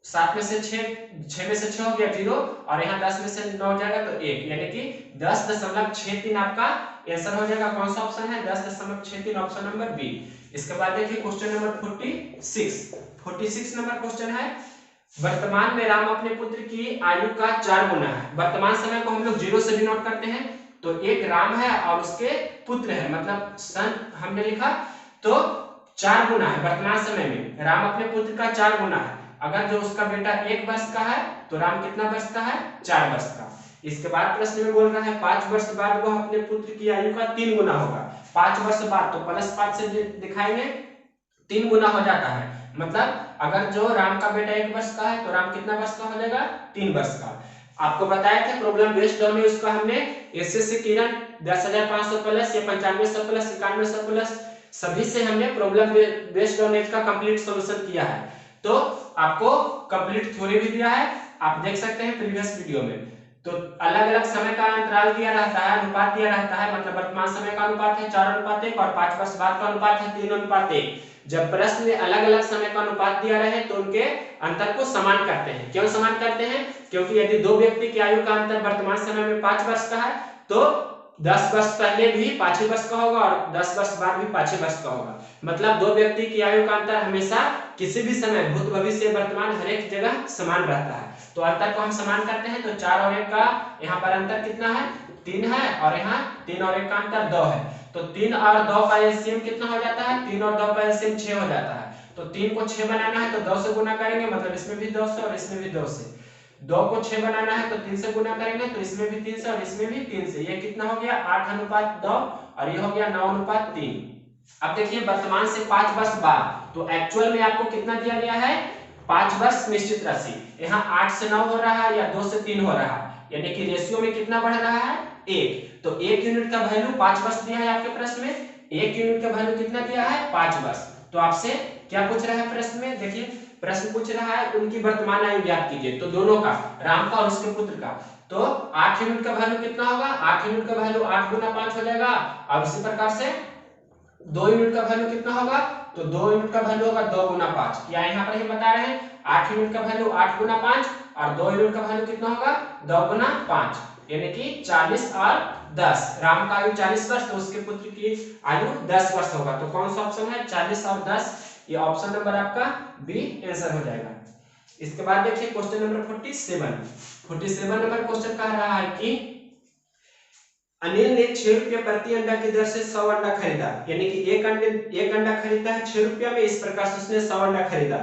7 में से 6 में से 6 हो गया 0 और यहाँ 10 में से 9 हो जाएगा तो 1, यानी कि 10.63 आपका आंसर हो जाएगा। कौन सा ऑप्शन है 10.63, ऑप्शन नंबर बी। इसके बाद देखिए क्वेश्चन नंबर 46 नंबर क्वेश्चन है, वर्तमान में राम अपने पुत्र की आयु का 4 गुना है। वर्तमान समय को हम लोग 0 से डिनोट करते हैं, तो एक राम है और उसके पुत्र है, मतलब सन हमने लिखा, तो 4 गुना है वर्तमान समय में, राम अपने पुत्र का 4 गुना है। अगर जो उसका बेटा 1 वर्ष का है तो राम कितना वर्ष का है 4 वर्ष का। इसके बाद प्रश्न में बोल रहा है 5 वर्ष बाद वह अपने पुत्र की आयु का 3 गुना होगा। 5 वर्ष बाद तो +5 से दिखाएंगे, 3 गुना हो जाता है, मतलब अगर जो राम का बेटा 1 वर्ष का है तो राम कितना वर्ष का हो जाएगा 3 वर्ष का। आपको बताया था प्रॉब्लम बेस्ड ऑन उसका हमने एसएससी किरण 10,500 प्लस या 9500 प्लस 9100 प्लस सभी से हमने प्रॉब्लम बेस्ड ऑन एज का कंप्लीट सॉल्यूशन किया है। तो आपको कंप्लीट थ्योरी भी दिया है, आप देख सकते हैं प्रीवियस वीडियो में। तो अलग अलग समय का अंतराल दिया रहता है, अनुपात दिया रहता है, मतलब वर्तमान समय का अनुपात है 4:1 और 5 वर्ष बाद का अनुपात है 3:1। जब प्रश्न में अलग अलग समय का अनुपात दिया रहे तो उनके अंतर को समान करते हैं। क्यों समान करते हैं? क्योंकि यदि दो व्यक्ति की आयु का अंतर वर्तमान समय में 5 वर्ष का है तो 10 वर्ष पहले भी 5 वर्ष का होगा और 10 वर्ष बाद भी 5 वर्ष का होगा। मतलब दो व्यक्ति की आयु का अंतर हमेशा किसी भी समय भूत भविष्य वर्तमान हर एक जगह समान रहता है। तो अंतर को हम समान करते हैं तो 4 और 1 का यहाँ पर अंतर कितना है? 3 है और यहाँ 3 और 1 का अंतर 2 है। तो 3 और 2 का एलसीएम कितना हो जाता है? 3 और 2 का एलसीएम 6 हो जाता है। तो 3 को 6 बनाना है तो 2 से गुना करेंगे, मतलब इसमें भी 2 से और इसमें भी 2 से। 2 को 6 बनाना है तो 3 से गुना करेंगे तो इसमें भी 3 से और इसमें भी 3 से। ये कितना हो गया? 8:2 और ये हो गया 9:3। अब देखिए वर्तमान से 5 वर्ष बाद तो एक्चुअल में आपको कितना दिया गया है? 5 वर्ष निश्चित राशि। यहाँ 8 से 9 हो रहा है या 2 से 3 हो रहा है, यानी कि रेशियो में कितना बढ़ रहा है? 1। तो 1 यूनिट का वैल्यू 5 वर्ष दिया है आपके प्रश्न में। 1 यूनिट का वैल्यू कितना दिया है? 5 वर्ष। तो आपसे क्या पूछ रहा है प्रश्न में? देखिए प्रश्न पूछ रहा है उनकी वर्तमान आयु ज्ञात कीजिए। तो दोनों का, राम का और उसके पुत्र का। तो 8 यूनिट का वैल्यू कितना होगा? 8 यूनिट का वैल्यू 8 गुना 5 हो जाएगा। और इसी प्रकार से 2 यूनिट का वैल्यू कितना होगा? तो 2 यूनिट का वैल्यू होगा 2 गुना 5। या यहाँ पर हम बता रहे हैं 8 यूनिट का वैल्यू 8 गुना 5 और 2 यूनिट का वैल्यू कितना होगा? 2 गुना 5, यानी कि 40 और 10। राम का आयु 40 वर्ष तो उसके पुत्र की आयु 10 वर्ष होगा। तो कौन सा ऑप्शन है? 40 और 10। ये ऑप्शन नंबर आपका बी आंसर हो जाएगा। इसके बाद देखिए क्वेश्चन नंबर 47 नंबर क्वेश्चन कह रहा है कि अनिल ने 6 रुपये प्रति अंडा की दर से 100 अंडा खरीदा, यानी कि एक अंडा खरीदता है 6 रुपया में। इस प्रकार से उसने 100 अंडा खरीदा।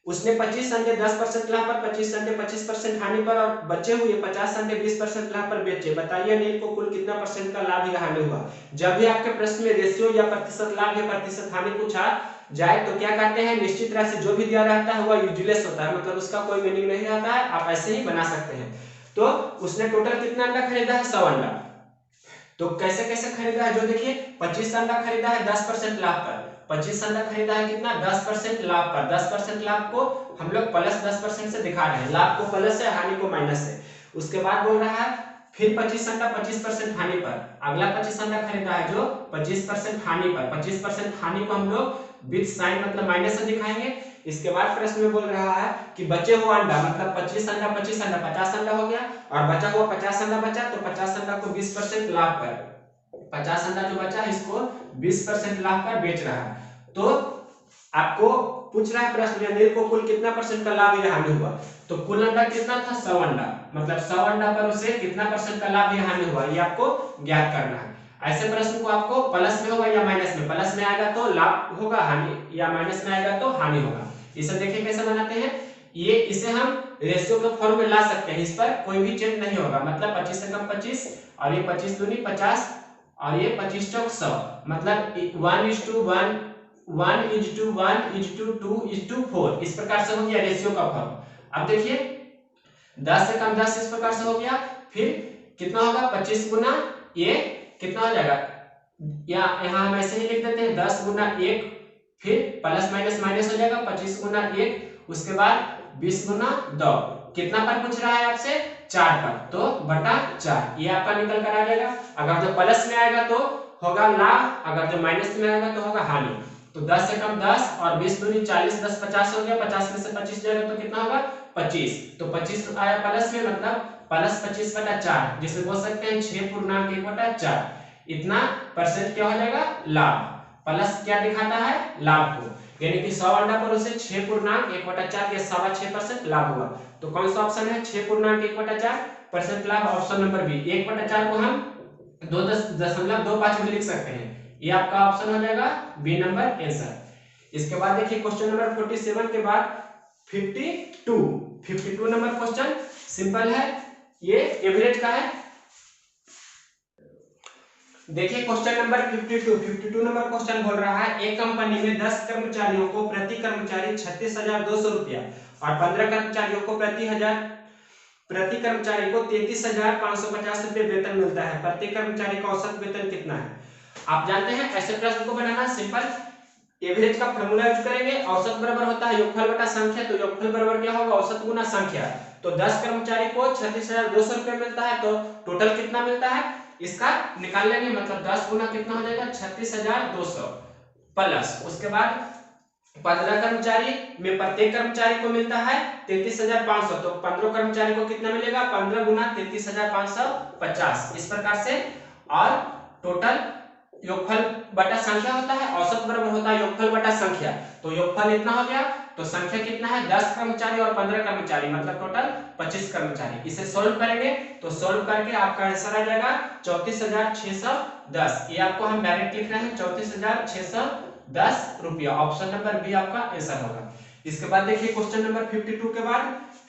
उसने 25 अंडे 10% लाभ पर, 25 अंडे 25% हानि पर और बचे हुए 50 अंडे 20% लाभ पर बेचे। बताइए अनिल को कुल कितना परसेंट का लाभ या हानि हुआ? जब भी आपके प्रश्न में रेशियो या प्रतिशत लाभ या प्रतिशत हानि पूछा जाए तो क्या कहते हैं? निश्चित राशि जो भी दिया रहता है वह यूजलेस होता है, मतलब उसका कोई मीनिंग नहीं रहता है। आप ऐसे ही बना सकते हैं। तो उसने टोटल कितना अंडा खरीदा है? 100 अंडा। तो कैसे कैसे खरीदा है? जो देखिए 25 अंडा खरीदा है 10% लाभ पर। 25 अंडा खरीदा है कितना? 10% लाभ पर। 10% लाभ को हम लोग प्लस 10% से दिखा रहे हैं। लाभ को प्लस है, हानि को माइनस है। उसके बाद बोल रहा है फिर 25 अंडा 25% हानि पर। अगला 25 अंडा खरीदा है जो 25% हानि पर। 25% हानि को हम लोग विद साइन मतलब माइनस से दिखाएंगे। इसके बाद प्रश्न में बोल रहा है कि बचे हुआ अंडा, मतलब 25 अंडा 50 अंडा हो गया और बचा हुआ 50 अंडा बचा, तो 50 अंडा को 20% लाभ पर, 50 अंडा जो बचा इसको 20% लाभ पर बेच रहा है। तो आपको पूछ रहा है प्रश्न में अनिल को कुल कितना परसेंट का लाभ या हानि हुआ? तो कुल अंडा कितना था? 100 अंडा, मतलब 100 अंडा पर उसे कितना परसेंट का लाभ या हानि हुआ, ये आपको ज्ञात करना है। ऐसे प्रश्न को आपको प्लस में होगा या माइनस में, प्लस में आएगा तो लाभ होगा, हानि या माइनस में आएगा तो हानि होगा। इसे देखिए कैसे बनाते हैं। ये इसे हम रेशियो के फॉर्म में ला सकते हैं। इस पर कोई भी चेंज नहीं होगा, मतलब 25 से कम 25 और ये 25 दूनी 50 और ये 25 चौक 100, मतलब 1:1 1:1 2:2 इस प्रकार से हो गया रेशियो का फॉर्म। अब देखिए 10 से कम 10 इस प्रकार से हो गया। फिर कितना होगा? 25 गुना ये कितना हो जाएगा? या यहाँ हम ऐसे ही लिख देते हैं 10 गुना 1, फिर प्लस माइनस माइनस हो जाएगा 25 गुना 1, उसके बाद 20 गुना 2। कितना पर पूछ रहा है आपसे? 4 पर, तो बटा 4 ये आपका निकल कर आ जाएगा। अगर जो प्लस में आएगा तो होगा लाभ, अगर जो माइनस में आएगा तो होगा हानि। तो 10 से कम 10 और 20 दूनी 40, 10 50 हो गया। 50 में से 25 जाएगा तो कितना होगा? 25। तो 25 आया प्लस में, मतलब प्लस 25 बटा 4, जिसे बोल सकते हैं 6.1 बटा 4। इतना परसेंट क्या हो जाएगा? लाभ। प्लस क्या दिखाता है? लाभ को, यानी कि 100 अंडा पर उसे 6.1 बटा 4 या 6.25% लाभ हुआ। तो कौन सा ऑप्शन है? 6.1 बटा 4% लाभ, ऑप्शन नंबर बी। 1 बटा 4 को हम 2.25 में लिख सकते हैं। ये आपका ऑप्शन हो जाएगा बी नंबर आंसर। इसके बाद देखिए क्वेश्चन नंबर 47 के बाद 52 नंबर क्वेश्चन सिंपल है, ये एवरेज का है। देखिए क्वेश्चन नंबर 52 नंबर क्वेश्चन बोल रहा है एक कंपनी में 10 कर्मचारियों को प्रति कर्मचारी 36,200 रुपया और 15 कर्मचारियों को प्रति कर्मचारी को 33,550 रुपये वेतन मिलता है। प्रति कर्मचारी का औसत वेतन कितना है? आप जानते हैं ऐसे प्रश्न को बनाना सिंपल एवरेज का फॉर्मूला यूज करेंगे। औसत बराबर होता है योगफल बटा संख्या, तो योगफल बराबर क्या होगा? औसत गुना संख्या। तो 10 कर्मचारी को 36,200 रुपये मिलता है, तो टोटल कितना मिलता है इसका निकाल लेंगे, मतलब 10 गुना कितना हो जाएगा? 36,200 प्लस, उसके बाद 15 कर्मचारी में प्रत्येक कर्मचारी को मिलता है 33,500, तो 15 कर्मचारी को कितना मिलेगा, 15 गुना 33,550 इस प्रकार से। और टोटल योगफल बटा संख्या होता है, औसत बराबर होता है योगफल बटा संख्या, तो योगफल इतना हो गया, तो संख्या कितना है 10 कर्मचारी और 15 कर्मचारी मतलब टोटल 25 कर्मचारी। इसे सोल्व करेंगे तो सोल्व करके आपका आंसर आ जाएगा 34,610। ये आपको हम डायरेक्ट लिख रहे हैं 34,610 रुपया। ऑप्शन नंबर बी आपका आंसर होगा। इसके बाद देखिए क्वेश्चन नंबर 52 के बाद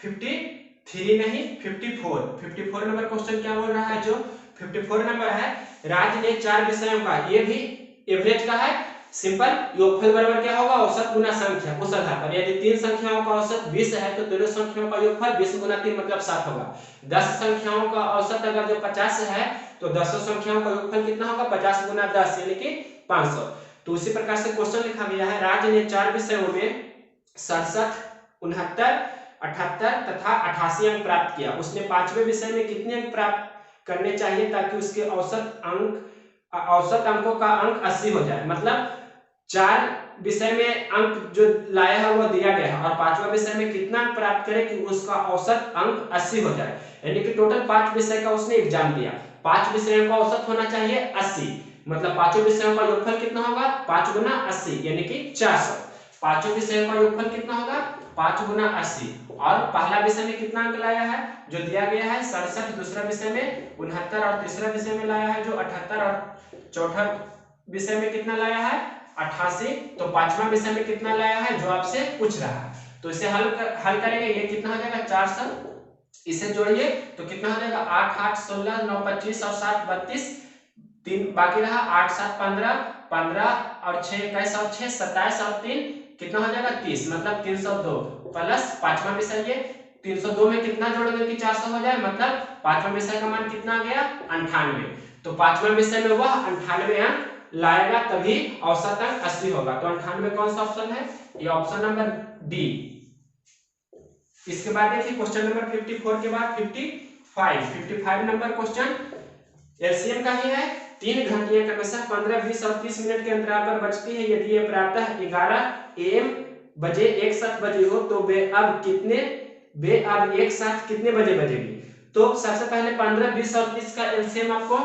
53 नहीं 54 नंबर क्वेश्चन क्या बोल रहा है, जो 54 नंबर है, राज्य ने 4 विषयों का, ये भी एवरेज का है, सिंपल योगफल बराबर क्या होगा, औसत गुना संख्या, उस आधार पर यदि 3 संख्याओं का औसत 20 है तो तीनों संख्याओं का योगफल 20 गुना 3 मतलब 60 होगा। 10 संख्याओं का औसत अगर जो 50 है तो 10 संख्याओं का योगफल कितना होगा, 50 गुना 10 यानी कि 500। तो उसी प्रकार से क्वेश्चन लिखा गया है, राज्य ने 4 विषयों में 67, 69, 78 तथा 88 अंक प्राप्त किया। उसने 5वें विषय में कितने अंक प्राप्त करने चाहिए ताकि उसके औसत अंकों का अंक 80 हो जाए। मतलब 4 विषय में अंक जो लाया है वो दिया गया है और 5वां विषय में कितना अंक प्राप्त करे कि उसका औसत अंक 80 हो जाए, यानी कि टोटल 5 विषय का उसने एग्जाम दिया, 5 विषयों का औसत होना चाहिए 80, मतलब 5 विषयों का योगफल कितना होगा, 5 गुना 80 यानी कि 400। 5 विषयों का योगफल कितना होगा, 5 गुना 80। और पहला विषय में कितना अंक लाया है, जो दिया गया है 67, दूसरा विषय में 69 और तीसरा विषय में लाया है जो 78 और चौथा विषय में कितना लाया है 88, तो 5वां विषय में कितना लाया है जो आपसे पूछ रहा है। तो इसे हल करेंगे, ये कितना हो जाएगा 400, इसे जोड़िए तो कितना हो जाएगा 8 8 16 9 25 और 7 32, 3 बाकी रहा 8 7 15, 15 और 6 21 और 6 27 और 3 कितना हो जाएगा 30, मतलब 302 प्लस 5वां विषय, ये 302 में कितना जोड़ोगे कि 400 हो जाए, मतलब 5वां विषय का मान कितना आ गया 98, तो 5वां विषय में वह 98 अंक लाएगा तभी औसत अंक 80 होगा। तो 98 कौन सा ऑप्शन है, ये ऑप्शन नंबर डी। इसके बाद देखिए क्वेश्चन नंबर 54 के बाद 55 नंबर क्वेश्चन एलसीएम का ही है। 3 घंटियां क्रमशः 15, 20 और 30 मिनट के अंतराल पर बजती है। यदि ये प्रातः 11 AM बजे एक साथ बजी हो तो वे अब एक साथ कितने बजे बजेगी। तो सबसे पहले 15, 20 और 30 का एलसीएम आपको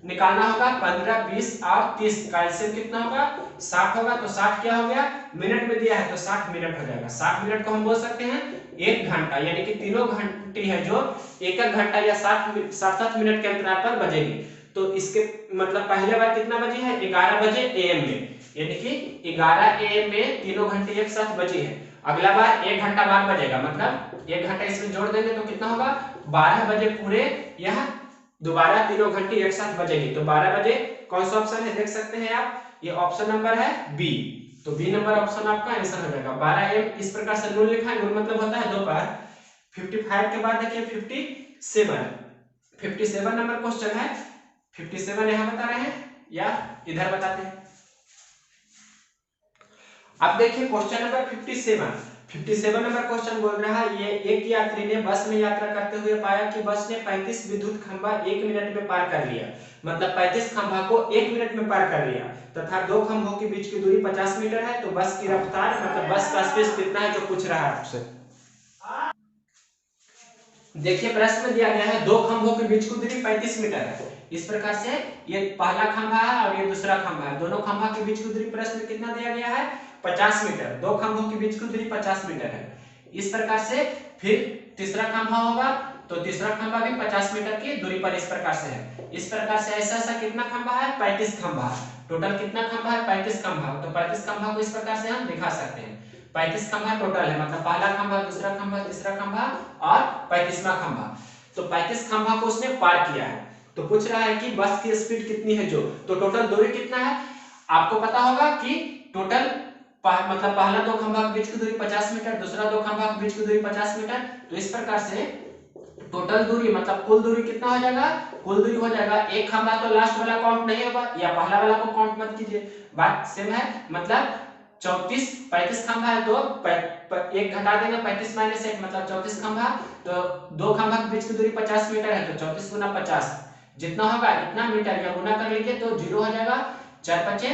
निकालना होगा। 15, 20 और 30 का एलसीएम कितना होगा 60 होगा। तो 60 क्या हो गया, मिनट में दिया है तो 60 मिनट हो जाएगा। 60 मिनट को हम बोल सकते हैं 1 घंटा, यानी कि तीनों घंटी है जो 1 घंटा या 60 मिनट के अंतराल पर बजेगी। तो इसके मतलब पहले बार कितना बजी है 11 बजे AM में, यानी कि 11 AM में तीनों घंटे एक साथ बजी है। अगला बार 1 घंटा बाद बजेगा, मतलब 1 घंटा इसमें जोड़ देंगे तो कितना होगा 12 बजे पूरे यह दोबारा तीनों घंटे एक साथ बजेगी। तो 12 बजे कौन सा ऑप्शन है देख सकते हैं आप, ये ऑप्शन नंबर है बी। तो बी नंबर ऑप्शन आपका आंसर हो जाएगा। 12 AM इस प्रकार से नून लिखा है, नून मतलब होता है दोपहर। 55 के बाद देखिए 57 नंबर क्वेश्चन है। 57 यहाँ बता रहे हैं या इधर बताते हैं। अब देखिए क्वेश्चन नंबर 57 नंबर क्वेश्चन बोल रहा है, ये एक यात्री ने बस में यात्रा करते हुए पाया कि बस ने 35 विद्युत खंभा 1 मिनट में पार कर लिया। मतलब 35 खंभा को 1 मिनट में पार कर लिया तथा 2 खंभों के बीच की दूरी 50 मीटर है। तो बस की रफ्तार मतलब बस का स्पीड कितना है जो पूछ रहा है आपसे। देखिए प्रश्न में दिया गया है 2 खंभों के बीच की दूरी 35 मीटर है। इस प्रकार से ये पहला खंभा है और ये दूसरा खंभा है, दोनों खंभा के बीच की दूरी प्रश्न में कितना दिया गया है 50 मीटर। 2 खंभों के बीच की दूरी 50 मीटर है। इस प्रकार से फिर तीसरा खंभा होगा तो तीसरा खंभा भी 50 मीटर की दूरी पर इस प्रकार से है। इस प्रकार से ऐसा कितना खंभा है 35 खंभा। टोटल कितना खंभा है 35 खंभा। तो 35 खंभा को इस प्रकार से हम दिखा सकते हैं। 35 खंभा टोटल है, मतलब पहला खंभा, दूसरा खंभा, तीसरा खंभा और 35वां खंभा। तो 35 खंभा को उसने पार किया है। तो पूछ रहा है कि बस की स्पीड कितनी है जो, तो टोटल दूरी कितना है आपको पता होगा कि टोटल मतलब पहला 2 खंभा के बीच की दूरी 50 मीटर, दूसरा 2 खंभा के बीच की दूरी 50 मीटर। तो इस प्रकार से टोटल दूरी मतलब कुल दूरी कितना हो जाएगा, कुल दूरी हो जाएगा। एक खंभा तो लास्ट वाला काउंट नहीं होगा या पहला वाला को काउंट मत कीजिए, बात सेम है। मतलब 35 खंभा है तो एक घटा देंगे 35 माइनस 1 मतलब 34 खंभा। तो 2 खंभा के बीच की दूरी 50 मीटर है तो 34 गुना 50 जितना होगा इतना मीटर या गुना कर लीजिए तो 0 हो जाएगा। 4 5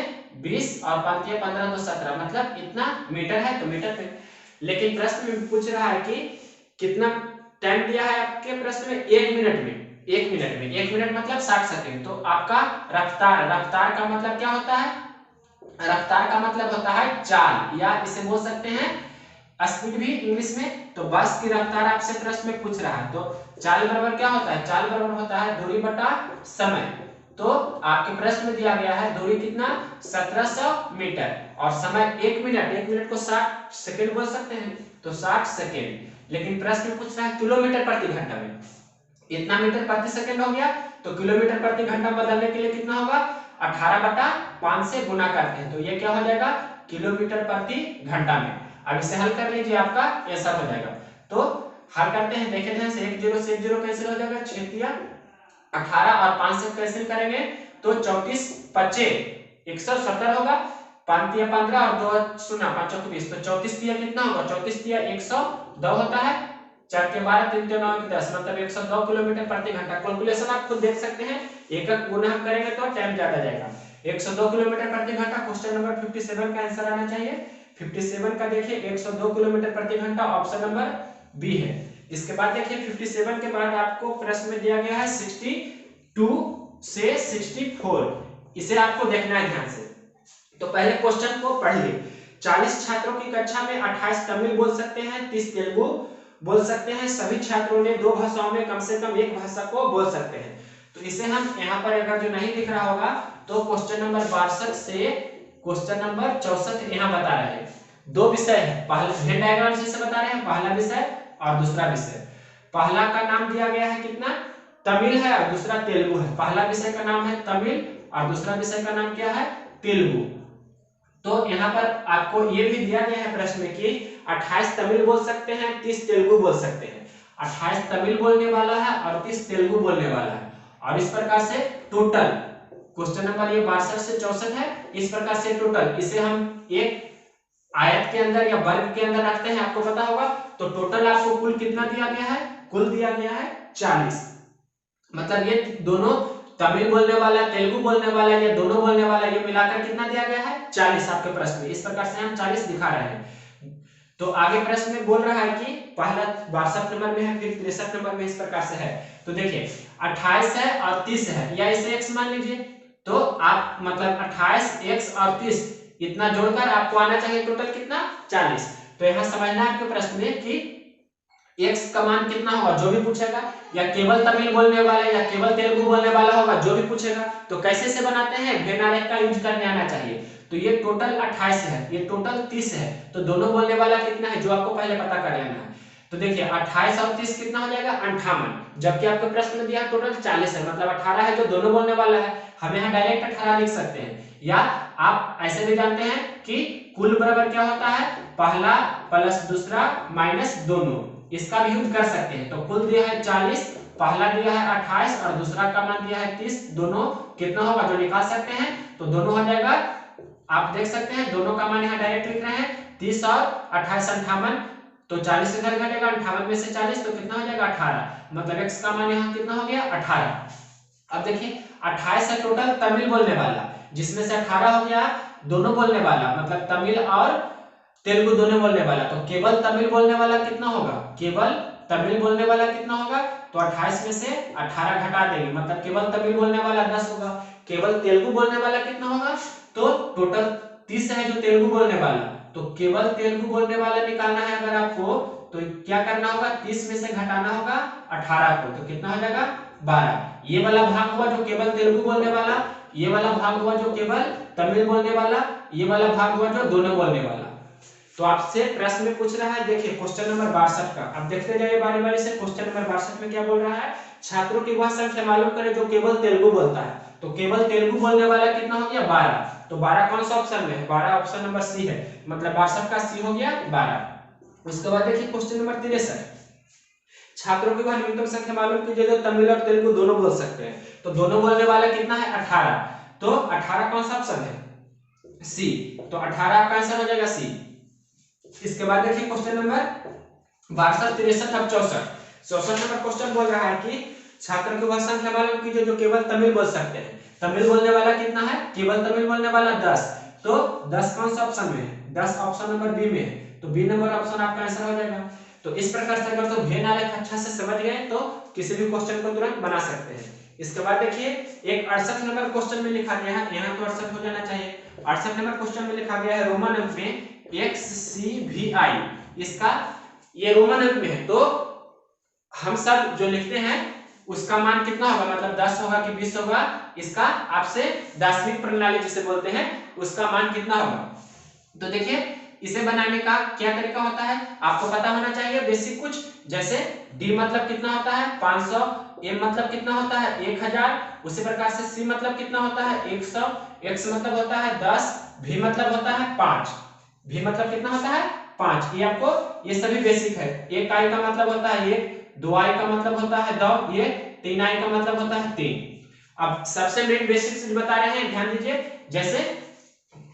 20 और 5 तिया 15 तो 17, मतलब इतना मीटर है तो मीटर पे। लेकिन प्रश्न में पूछ रहा है कि कितना टाइम दिया है आपके प्रश्न में, 1 मिनट में। 1 मिनट मतलब 60 सेकंड। तो आपका रफ्तार, रफ्तार का मतलब क्या होता है, रफ्तार का मतलब होता है चाल, या इसे बोल सकते हैं स्पीड भी इंग्लिश में। तो बस की रफ्तार आपसे प्रश्न में पूछ रहा है, तो चाल बराबर क्या होता है, चाल बराबर होता है दूरी बटा समय। तो आपके प्रश्न में दिया गया है दूरी कितना, 1700 मीटर, और समय 1 मिनट। 1 मिनट को 60 सेकंड बोल सकते हैं, तो 60 सेकंड। लेकिन प्रश्न में पूछ रहा है किलोमीटर प्रति घंटा में। इतना मीटर प्रति सेकंड हो गया, तो किलोमीटर प्रति घंटा बदलने के लिए कितना होगा, 18/5 से गुना करते हैं, तो ये क्या हो जाएगा, किलोमीटर प्रति घंटा में। अब इसे हल कर लीजिए, आपका ऐसा हो जाएगा। तो हल करते हैं, देखें ध्यान से, 1 0 से 1 0 कैंसिल हो जाएगा, 6 तिया 18 और 5 से कैंसिल करेंगे तो 34 5 170 होगा, 5 तिया 15 और 2 शून्य 5 चौक 20, तो 34 तिया कितना होगा, 34 तिया 102 होता है, 4 के 12 3 के 9 के 10, मतलब 102 किलोमीटर प्रति घंटा। कैलकुलेशन आप खुद देख सकते हैं, एक एक गुना हम करेंगे तो टाइम ज्यादा जाएगा। 102 किलोमीटर प्रति घंटा क्वेश्चन नंबर 57 का आंसर आना चाहिए। 57 का देखिए 102 किलोमीटर प्रति घंटा ऑप्शन नंबर बी है। इसके बाद देखिए 57 के बाद आपको प्रश्न में दिया गया है 62 से 64, इसे आपको देखना है ध्यान से। तो पहले क्वेश्चन को पढ़िए। 40 छात्रों की कक्षा में 28 तमिल बोल सकते हैं, 30 तेलुगु बोल सकते हैं। सभी छात्रों ने 2 भाषाओं में कम से कम एक भाषा को बोल सकते हैं। तो इसे हम यहाँ पर अगर जो नहीं दिख रहा होगा तो क्वेश्चन नंबर 62 से क्वेश्चन नंबर 64 यहाँ बता रहे हैं। 2 विषय है, पहला वेन डायग्राम से बता रहे हैं, पहला विषय और दूसरा विषय। पहला का नाम दिया गया है कितना, तमिल है, और दूसरा तेलुगु है। पहला विषय का नाम है तमिल और दूसरा विषय का नाम क्या है, तेलुगु। तो यहाँ पर आपको ये भी दिया गया है प्रश्न में कि 28 तमिल बोल सकते हैं, 30 तेलुगु बोल सकते हैं। 28 तमिल बोलने वाला है और 30 तेलुगु बोलने वाला है, और इस प्रकार से टोटल क्वेश्चन नंबर ये 62 से 64 है। इस प्रकार से टोटल इसे हम एक आयत के अंदर या वर्ग के अंदर रखते हैं, आपको पता होगा। तो टोटल आपको कुल कितना दिया गया है, कुल दिया गया है 40। मतलब ये दोनों तमिल बोलने वाला, तेलुगु बोलने वाला, या दोनों बोलने वाला, ये मिलाकर कितना दिया गया है, 40 आपके प्रश्न में। इस प्रकार से हम 40 दिखा रहे हैं। तो आगे प्रश्न में बोल रहा है कि पहला 62 नंबर में है, फिर 63 नंबर में इस प्रकार से है। तो देखिए 28 है और 30 है, या इसे x मान लीजिए। तो आप मतलब 28 x और 30 इतना जोड़कर आपको आना चाहिए टोटल कितना, 40। तो यहाँ समझना है आपके प्रश्न में कि x का मान कितना होगा, जो भी पूछेगा, या केवल तमिल बोलने वाला या केवल तेलुगु बोलने वाला होगा, जो भी पूछेगा। तो कैसे से बनाते हैं, वेन आरेख का यूज करने आना चाहिए। तो ये टोटल 28 है, ये टोटल 30 है, तो दोनों बोलने वाला कितना है, जो आपको पहले पता कर लेना है। तो देखिए 28 और 30 कितना हो जाएगा, 58, जबकि आपके प्रश्न में दिया टोटल 40 है, मतलब 18 है जो दोनों बोलने वाला है। हम यहाँ डायरेक्ट 18 लिख सकते हैं, या आप ऐसे भी जानते हैं कि कुल बराबर क्या होता है, पहला प्लस दूसरा माइनस दोनों, इसका भी यूज कर सकते हैं। तो कुल दिया है 40, पहला दिया है 28 और दूसरा का मान दिया है 30, दोनों कितना होगा जो निकाल सकते हैं, तो दोनों हो जाएगा, आप देख सकते हैं दोनों का मान यहाँ डायरेक्ट लिख रहे हैं, 30 और 28 58, तो 40 से इधर घटेगा, 58 में से 40 तो कितना हो जाएगा 18, मतलब x का मान यहाँ कितना हो गया 18। अब देखिए 28 है टोटल तमिल बोलने वाला, जिसमें से 18 हो गया दोनों बोलने वाला, मतलब तमिल और तेलुगु दोनों बोलने वाला। तो केवल तमिल बोलने वाला कितना होगा, केवल तमिल बोलने वाला कितना होगा, तो 28 में से 18 घटा देंगे, मतलब केवल तमिल बोलने वाला 10 होगा। केवल तेलुगु बोलने वाला कितना होगा, तो टोटल 30 है जो तेलुगु बोलने वाला, तो केवल तेलुगु बोलने वाला निकालना है अगर आपको, तो क्या करना होगा, 30 में से घटाना होगा 18 को, तो कितना हो जाएगा 12। ये वाला भाग हुआ जो केवल तेलुगु बोलने वाला, ये वाला भाग हुआ जो केवल तमिल बोलने वाला, ये वाला भाग हुआ जो दोनों बोलने वाला। तो आपसे प्रश्न में पूछ रहा है, देखिए क्वेश्चन नंबर 62 का, अब देखते जाइए बारी बारी से। क्वेश्चन नंबर 62 में क्या बोल रहा है, छात्रों की वह संख्या मालूम करें जो केवल तेलुगु बोलता है। तो केवल तेलुगु बोलने वाला कितना हो गया 12, तो 12 कौन सा ऑप्शन में है, 12 ऑप्शन नंबर सी है, मतलब 62 का सी हो गया 12। उसके बाद देखिए क्वेश्चन नंबर 63, छात्रों की वह न्यूनतम संख्या मालूम कीजिए जो तमिल और तेलुगु दोनों बोल सकते हैं। तो दोनों बोलने वाला कितना है 18, तो 18 कौन सा ऑप्शन है, सी, तो 18 का आंसर हो जाएगा सी। इसके बाद देखिए क्वेश्चन नंबर 62 63 अब 64 नंबर क्वेश्चन बोल रहा है कि छात्र की वह संख्या मालूम कीजिए जो केवल तमिल बोल सकते हैं। तमिल बोलने वाला कितना है, केवल तमिल बोलने वाला 10, तो 10 कौन सा ऑप्शन में है? 10 ऑप्शन नंबर बी में है, तो बी नंबर ऑप्शन आपका आंसर हो जाएगा। तो इस प्रकार से अगर तो भेन आलेख अच्छा से समझ गए तो किसी भी क्वेश्चन को तुरंत बना सकते हैं। इसके बाद देखिए एक 68 नंबर क्वेश्चन में लिखा गया है, यहाँ तो 68 हो जाना चाहिए। 68 नंबर क्वेश्चन में लिखा गया है रोमन अंक में XCVI, इसका ये रोमन अंक में है, तो हम सब जो लिखते हैं उसका मान कितना होगा, मतलब 10 होगा कि 20 होगा, इसका आपसे दार्शनिक प्रणाली जिसे बोलते हैं उसका मान कितना होगा। तो देखिए इसे बनाने का क्या तरीका होता है, आपको पता होना चाहिए बेसिक कुछ, जैसे D मतलब कितना होता है 500, M मतलब कितना होता है 1000, उसी प्रकार से C मतलब कितना होता है 100, X मतलब होता है 10, V मतलब होता है 5, V मतलब कितना होता है 5। ये आपको ये सभी बेसिक है। 1 I का मतलब होता है 1, 2 I का मतलब होता है 2, ये 3 I का मतलब होता है 3। अब सबसे मेन बेसिक चीज बता रहे हैं, ध्यान दीजिए। जैसे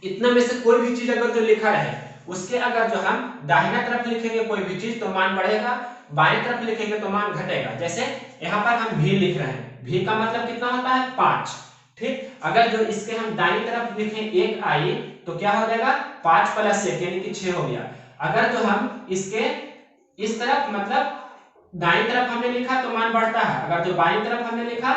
इतना में से कोई भी चीज अगर जो लिखा रहे उसके अगर जो हम दाहिना तरफ लिखेंगे कोई भी चीज तो मान बढ़ेगा, बाएं तरफ लिखेंगे तो मान घटेगा। जैसे यहाँ पर हम भी लिख रहे हैं, भी का मतलब कितना होता है 5, ठीक। अगर जो इसके हम दाईं तरफ लिखें 1 I तो क्या हो जाएगा 5 + 1 यानी कि 6 हो गया। अगर जो हम इसके इस तरफ मतलब दाईं तरफ हमने लिखा तो मान बढ़ता है, अगर जो बाईं तरफ हमने लिखा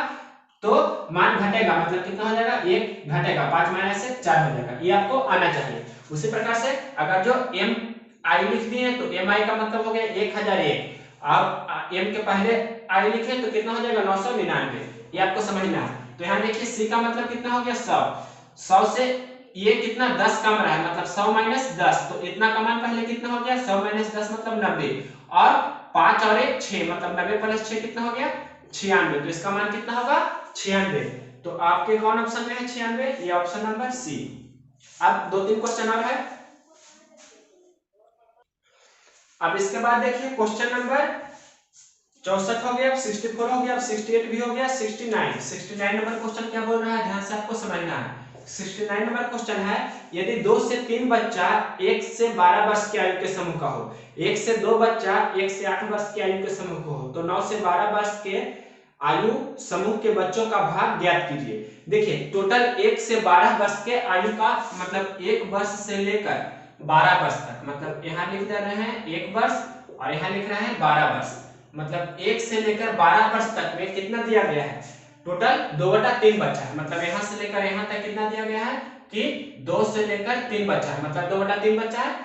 तो मान घटेगा, मतलब कितना हो जाएगा 1 घटेगा, 5 - से 4 हो जाएगा। ये आपको आना चाहिए। उसी प्रकार से अगर जो M I लिख दिए तो M I का मतलब हो गया 1001, आप M के पहले I लिखे तो कितना हो जाएगा 999, ये आपको समझना है। तो यहाँ देखिए C का मतलब कितना हो गया 100, 100 से ये कितना 10 कम रहा है, मतलब 100 - 10, तो इतना का मान पहले कितना हो गया 100 - 10 मतलब 90, और 5 और 1 6, मतलब 90 + 6 कितना हो गया 96, तो इसका मान कितना होगा 96। तो आपके कौन ऑप्शन में है 96? ये ऑप्शन नंबर सी। अब 2-3 क्वेश्चन और है। अब इसके बाद देखिए क्वेश्चन नंबर 64 हो गया, अब 64 हो गया, अब 68 भी हो गया, 69 नंबर क्वेश्चन क्या बोल रहा है, ध्यान से आपको समझना है। 69 नंबर क्वेश्चन है, यदि 2 से 3 बच्चा 1 से 12 वर्ष की आयु के समूह का हो, 1 से 2 बच्चा 1 से 8 वर्ष की आयु के समूह का हो, तो 9 से 12 वर्ष के आयु समूह के बच्चों का भाग ज्ञात कीजिए। देखिए टोटल 1 से 12 वर्ष के आयु का मतलब 1 वर्ष से लेकर 12 वर्ष तक, मतलब यहाँ लिख दे रहे हैं 1 वर्ष और यहाँ लिख रहे हैं 12 वर्ष, मतलब 1 से लेकर 12 वर्ष तक में कितना दिया गया है, टोटल 2/3 बचा है। मतलब यहाँ से लेकर यहाँ तक कितना दिया गया है कि 2 से लेकर 3 बचा है, मतलब 2/3 बचा है।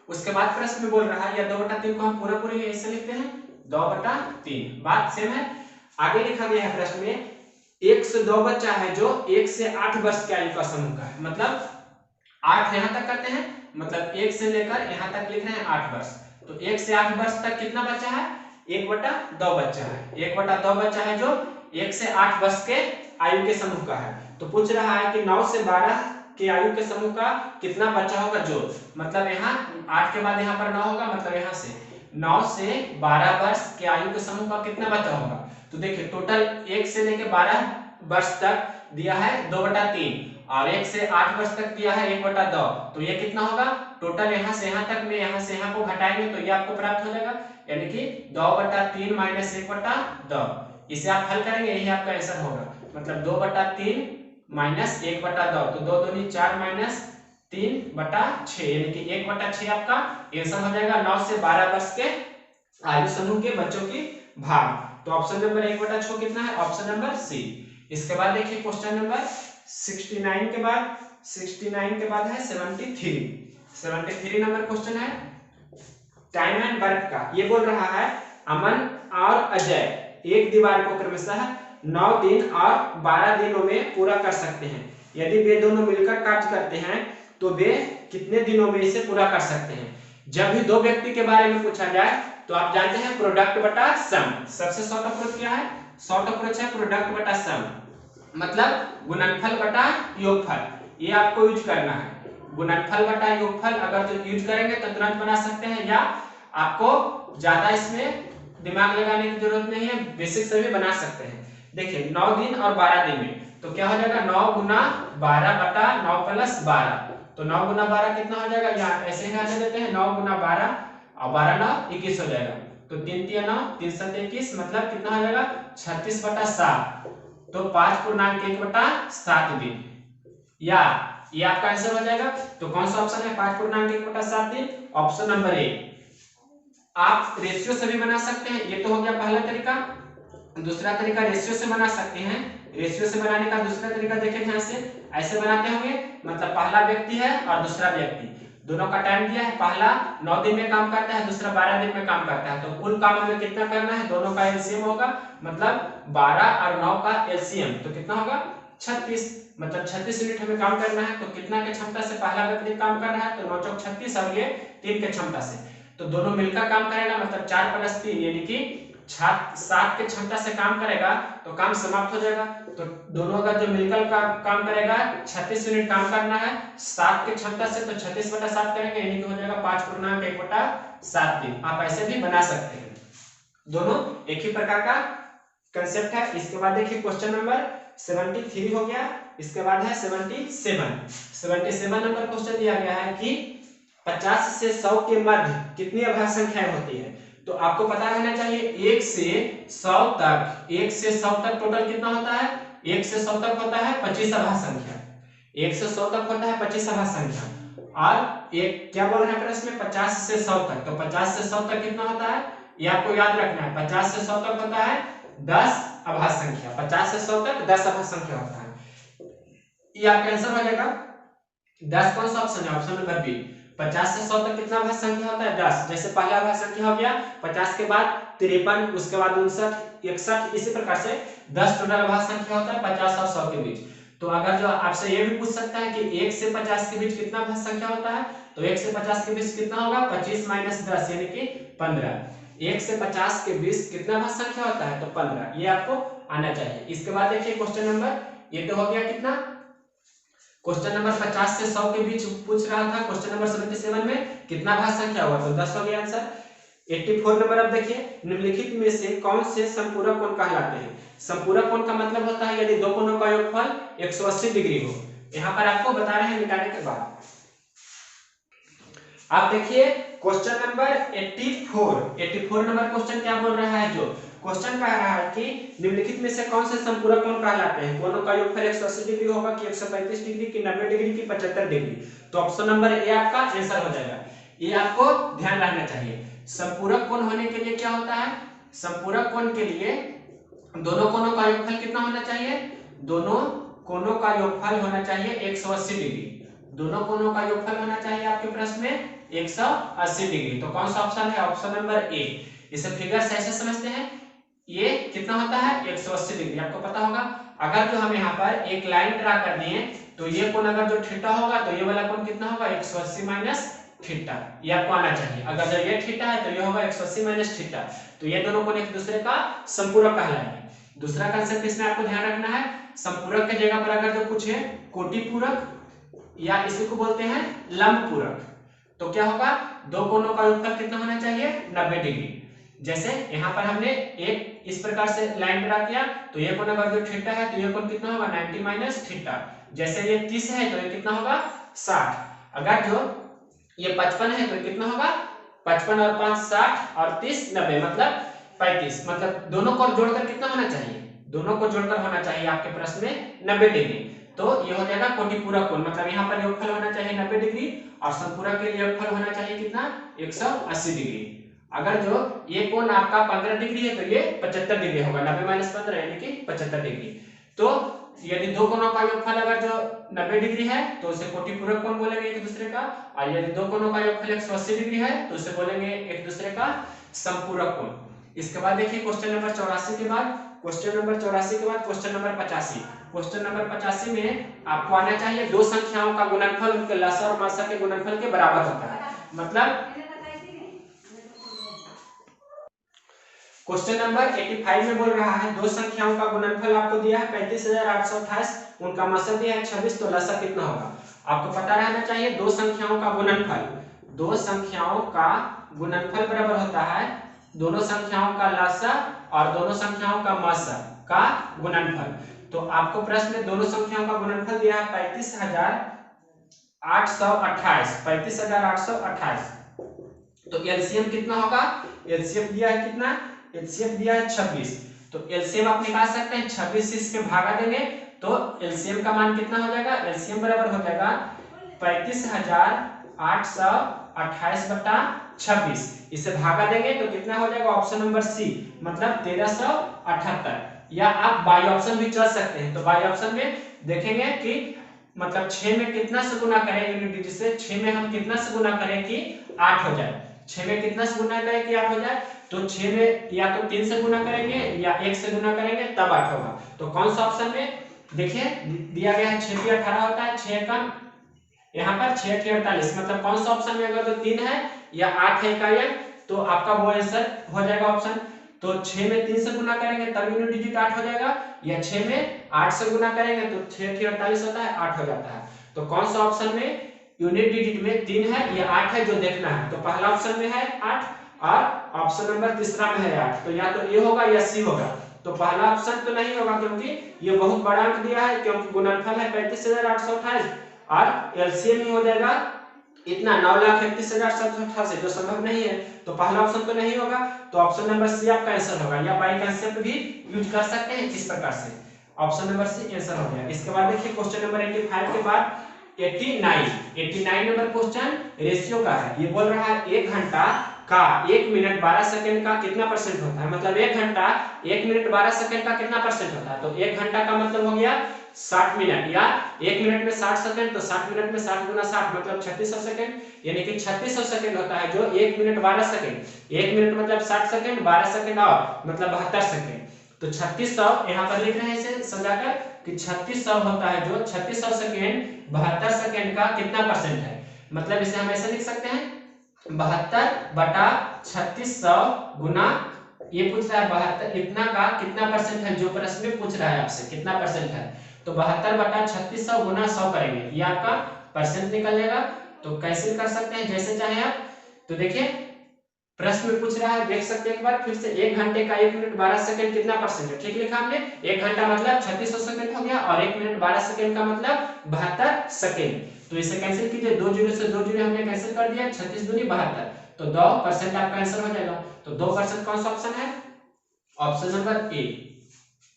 उसके बाद प्रश्न में बोल रहा है या 2/3 को हम पूरा पूरी ऐसे लिखते हैं 2/3, बात सेम है। आगे लिखा गया है प्रश्न में 1 से 2 बच्चा है जो 1 से 8 वर्ष के आयु का समूह का है, मतलब 8 यहाँ तक करते हैं, मतलब 1 से लेकर यहाँ तक लिख रहे हैं 8 वर्ष, तो 1 से 8 वर्ष तक कितना बच्चा है 1/2 बच्चा है, 1/2 बच्चा है जो 1 से 8 वर्ष के आयु के समूह का है। तो पूछ रहा है कि 9 से 12 के आयु के समूह का कितना बच्चा होगा जो, मतलब यहाँ 8 के बाद यहाँ पर 9 होगा, मतलब यहाँ से 9 से 12 वर्ष के आयु के समूह का कितना बच्चा होगा। तो देखिए टोटल 1 से लेकर 12 वर्ष तक दिया है 2/3 और 1 से 8 वर्ष तक दिया है 1/2, तो ये कितना होगा टोटल यहाँ से यहाँ तक में यहाँ से यहाँ को घटाएंगे तो ये आपको प्राप्त हो जाएगा, यानी कि 2/3 - 1/2। इसे आप हल करेंगे यही आपका आंसर होगा, मतलब 2/3 - 1/2, तो 2 दूनी 4 - 3/6 यानी कि 1/6 आपका आंसर हो जाएगा 9 से 12 वर्ष के आयु समूह के बच्चों की भाग। तो ऑप्शन नंबर 1/6 कितना है, ऑप्शन नंबर सी। इसके बाद देखिए क्वेश्चन नंबर 69 के बाद 69 के बाद है 73 नंबर क्वेश्चन है टाइम एंड वर्क का। ये बोल रहा है अमन और अजय एक दीवार को क्रमशः 9 दिन और 12 दिनों में पूरा कर सकते हैं। यदि वे दोनों मिलकर कार्य करते हैं तो वे कितने दिनों में इसे पूरा कर सकते हैं। जब भी दो व्यक्ति के बारे में पूछा जाए तो आप जानते हैं प्रोडक्ट बटा सम, सबसे शॉर्ट अप्रोच क्या है, शॉर्ट अप्रोच है प्रोडक्ट बटा सम, मतलब गुणनफल बटा योगफल। ये आपको यूज करना है, गुणनफल बटा योगफल अगर जो यूज करेंगे तो तुरंत बना सकते हैं, या आपको ज्यादा इसमें दिमाग लगाने की जरूरत नहीं है, बेसिक से भी बना सकते हैं। देखिए 9 दिन और 12 दिन में तो क्या हो जाएगा 9 गुना 12 बटा 9 + 12, तो 9 गुना 12 कितना हो जाएगा, यहाँ ऐसे ही आने देते हैं 9 गुना 12 और 12 9 21 हो जाएगा, तो 3 3 9 3 7 21, मतलब कितना हो जाएगा 36/7, तो 5 पूर्णांक 1/7 दिन, या ये आपका आंसर हो जाएगा। तो कौन सा ऑप्शन है 5 पूर्णांक 1/7 ऑप्शन नंबर ए। आप रेशियो से भी बना सकते हैं, ये तो हो गया पहला तरीका। दूसरा तरीका रेशियो से बना सकते हैं। रेशियो से बनाने का दूसरा तरीका देखें ध्यान से, ऐसे बनाते होंगे, मतलब पहला व्यक्ति है और दूसरा व्यक्ति, दोनों का टाइम दिया है, पहला 9 दिन में काम करता है, दूसरा 12 दिन में काम करता है, तो कुल काम हमें कितना करना है, दोनों का एलसीएम होगा, मतलब 12 और 9 का एलसीएम तो कितना होगा 36, मतलब 36 यूनिट हमें काम करना है। तो कितना के क्षमता से पहला व्यक्ति काम कर रहा है, तो 9 चौक 36 और ये 3 के क्षमता से, तो दोनों मिलकर काम करेगा, मतलब 4 + 3 यानी कि 7 के क्षमता से काम करेगा, तो काम समाप्त हो जाएगा। तो दोनों अगर जो मिलकर काम करेगा 36 यूनिट काम करना है 7 के क्षमता से, तो 36/7 करेंगे यानी कि हो जाएगा 5 पूर्णांक 1/7। आप ऐसे भी बना सकते हैं, दोनों एक ही प्रकार का कंसेप्ट है। इसके बाद देखिए क्वेश्चन नंबर 73 हो गया। इसके बाद है 77 नंबर क्वेश्चन दिया गया है कि 50 से 100 के मध्य कितनी अभाज्य संख्याएं होती है। तो आपको पता रहना चाहिए 1 से 100 तक, 1 से 100 तक टोटल कितना होता है, 1 से 100 तक होता है 25 अभाज्य संख्या, 1 से 100 तक होता है 25 अभाज्य संख्या। और एक क्या बोल रहा है प्रश्न में 50 से 100 तक, तो 50 से 100 तक कितना होता है, ये आपको याद रखना है। 50 से 100 तक होता है 10 अभाज्य संख्या, 50 से 100 तक 10 अभाज्य संख्या होता है। ये आपका आंसर हो जाएगा 10। कौन सा ऑप्शन है, ऑप्शन नंबर बी। 50 से 100 तक कितना अभाज्य संख्या होता है 10। जैसे पहला अभाज्य संख्या हो गया 50 के बाद 53, उसके बाद 59, 61, इसी प्रकार से 10 टोटल अभाज्य संख्या होता है 50 और 100 के बीच। तो अगर जो आपसे ये भी पूछ सकता है कि 1 से 50 के बीच कितना अभाज्य संख्या होता है, तो 1 से 50 के बीच कितना होगा 25 - 10 यानी कि 15। 1 से 50 के बीच कितना अभाज्य संख्या होता है, तो 15, ये आपको आना चाहिए। इसके बाद देखिए क्वेश्चन नंबर, ये तो हो गया कितना, क्वेश्चन नंबर 50 से 100 के बीच पूछ रहा था। क्वेश्चन नंबर 77 में कितना अभाज्य संख्या हुआ, तो 10 हो गया आंसर। 84 नंबर अब देखिए, निम्नलिखित में से कौन से संपूरक कोण कहलाते हैं। संपूरक कोण का मतलब होता है यदि दो कोणों का योगफल 180 डिग्री हो। यहाँ पर आपको बता रहे हैं मिटाने के बाद। आप देखिए क्वेश्चन नंबर 84 नंबर क्वेश्चन क्या बोल रहा है, जो क्वेश्चन कह रहा है कि निम्नलिखित में से कौन से संपूरक कोण कहलाते हैं। कोणों का योगफल 180 डिग्री होगा कि 135 डिग्री की 90 डिग्री की 75 डिग्री। तो ऑप्शन नंबर ए आपका आंसर हो जाएगा। ये आपको ध्यान रखना चाहिए। संपूरक कोण होने के लिए क्या होता है, संपूरक कोण के लिए दोनों कोणों का योगफल कितना होना चाहिए, दोनों कोणों का योगफल होना चाहिए 180 डिग्री। दोनों कोणों का योगफल होना चाहिए आपके प्रश्न में 180 डिग्री। तो कौन सा ऑप्शन है, ऑप्शन नंबर ए। इसे फिगर से ऐसे समझते हैं, ये कितना होता है 180 डिग्री, आपको पता होगा। अगर जो हम यहाँ पर एक लाइन ड्रा कर दिए, तो ये कोण अगर जो थीटा होगा, तो ये वाला कोण कितना होगा 180 - थीटा, ये आपको आना चाहिए। अगर जो ये थीटा है, तो ये होगा 180 - थीटा। तो ये दोनों कोण एक दूसरे का संपूरक कहलाएंगे। दूसरा कंसेप्ट इसमें आपको ध्यान रखना है, संपूरक के जगह पर अगर जो पूछे कोटि पूरक या इसी को बोलते हैं लंब पूरक, तो क्या होगा, दो कोणों का योगफल कितना होना चाहिए 90 डिग्री। जैसे यहाँ पर हमने एक इस प्रकार से लाइन ड्रा किया, तो ये कोण अगर जो थीटा है, तो ये कोण कितना होगा 90 - थीटा। जैसे ये 30 है, तो ये कितना होगा 60। अगर जो ये 55 है, तो कितना होगा 55 और 5 60 और 30 90, मतलब 35। मतलब दोनों को जोड़कर कितना होना चाहिए, दोनों को जोड़कर होना चाहिए आपके प्रश्न में 90 डिग्री। तो ये हो जाएगा कोटि पूरक कोण, मतलब यहाँ पर योगफल होना चाहिए 90 डिग्री और संपूरक के लिए योगफल होना चाहिए कितना 180 डिग्री। अगर जो ये कोण आपका 15 डिग्री है, तो ये 75 डिग्री होगा, 90 - 15 यानी कि 75 डिग्री। तो यदि दो कोणों का योगफल अगर जो 90 डिग्री है, तो उसे कोटि पूरक कोण बोलेंगे एक दूसरे का, और यदि दो कोणों का योगफल 180 डिग्री है, तो उसे बोलेंगे एक दूसरे का संपूरक कोण। इसके बाद देखिए क्वेश्चन नंबर 84 के बाद, क्वेश्चन नंबर 84 के बाद क्वेश्चन नंबर 85। क्वेश्चन नंबर 85 में आपको आना चाहिए दो संख्याओं का गुणनफल उनके लसा और मासा के गुणनफल के बराबर होता है। मतलब क्वेश्चन नंबर 85 में बोल रहा है दो संख्याओं का गुणनफल आपको दिया है 35,828, उनका मासा दिया है 26, तो लसा कितना होगा। आपको पता रहना चाहिए दो संख्याओं का गुणनफल, दो संख्याओं का गुणनफल बराबर होता है दोनों संख्याओं का लसा और दोनों संख्याओं का मासा का गुणनफल। तो आपको प्रश्न में दोनों संख्याओं का गुणनफल दिया है 35,828। तो एलसीएम कितना होगा, एलसीएम दिया है कितना, एलसीएम दिया है 26। तो एलसीएम आप निकाल सकते हैं, 26 से इसमें भागा देंगे तो तो एलसीएम का मान कितना हो जाएगा, एलसीएम बराबर हो जाएगा 35,828/26। इसे भागा देंगे तो कितना हो जाएगा, ऑप्शन नंबर सी मतलब 1378। या आप बाई ऑप्शन भी चल सकते हैं। तो बाई ऑप्शन में देखेंगे कि मतलब 6 में कितना से गुना करें यूनिट डिजिट से, 6 में हम कितना से गुना करें कि 8 हो जाए। 6 में कितना से गुना करें कि 8 हो जाए, तो 6 में या तो 3 से गुना करेंगे या 1 से गुना करेंगे तब 8 होगा। तो कौन सा ऑप्शन में देखिए दिया गया है 6 × 18 होता है, 6 का यहाँ पर 6 × 48 मतलब कौन सा ऑप्शन में अगर तो 3 है या 8 है का अंक, तो आपका वो आंसर हो जाएगा ऑप्शन। तो 6 में 3 से गुना करेंगे तब यूनिट डिजिट 8 हो जाएगा, या 6 में 8 से गुना करेंगे तो 6 × 48 होता है, 8 हो जाता है। तो कौन सा ऑप्शन में यूनिट डिजिट में 3 है या 8 है जो देखना है। तो पहला ऑप्शन में है 8 और ऑप्शन नंबर तीसरा में है 8। तो या तो ए होगा या सी होगा। तो पहला ऑप्शन तो नहीं होगा क्योंकि ये बहुत बड़ा अंक दिया है, क्योंकि गुणनफल है 35,828 और एलसीएम ही हो जाएगा इतना 9,31,788 जो संभव नहीं है। तो पहला ऑप्शन तो नहीं होगा, तो ऑप्शन नंबर सी आपका आंसर होगा। या बाई कंसेप्ट भी यूज कर सकते हैं इस प्रकार से। ऑप्शन नंबर सी आंसर हो गया। इसके बाद देखिए क्वेश्चन नंबर 85 के बाद 89 नंबर क्वेश्चन रेशियो का है। ये बोल रहा है 1 घंटा का 1 मिनट 12 सेकंड का कितना परसेंट होता है। मतलब 1 घंटा 1 मिनट 12 सेकंड का कितना परसेंट होता है। तो 1 घंटा का मतलब हो गया 60 मिनट, या 1 मिनट में 60 सेकंड, तो 60 मिनट में 60 × 60 मतलब 3600 सेकंड, यानी कि 3600 सेकंड होता है जो 1 मिनट 12 सेकंड। 1 मिनट मतलब 60 सेकंड, 12 सेकंड और मतलब 72 सेकंड। तो 3600 यहाँ पर लिख रहे हैं इसे समझाकर कि 3600 होता है जो 3600 सेकंड 72 सेकंड का कितना परसेंट है। मतलब इसे हम ऐसे लिख सकते हैं 72/3600 गुना ये पूछ रहा है 72 इतना का कितना परसेंट है, जो प्रश्न में पूछ रहा है आपसे कितना परसेंट है। तो 72/3600 गुना 100 करेंगे, ये आपका परसेंट निकल जाएगा। तो कैंसिल कर सकते हैं जैसे चाहे आप। तो देखिए प्रश्न में पूछ रहा है, देख सकते हैं एक बार फिर से 1 घंटे का 1 मिनट 12 सेकंड कितना परसेंट है। ठीक लिखा हमने, 1 घंटा मतलब 3600 सेकंड हो गया और 1 मिनट 12 सेकंड का मतलब 72 सेकंड। तो इसे कैंसिल कीजिए, 2 जीरो से 2 जीरो हमने कैंसिल कर दिया, 36 दूनी 72, तो 2% आपका आंसर हो जाएगा। तो 2% कौन सा ऑप्शन है, ऑप्शन नंबर ए।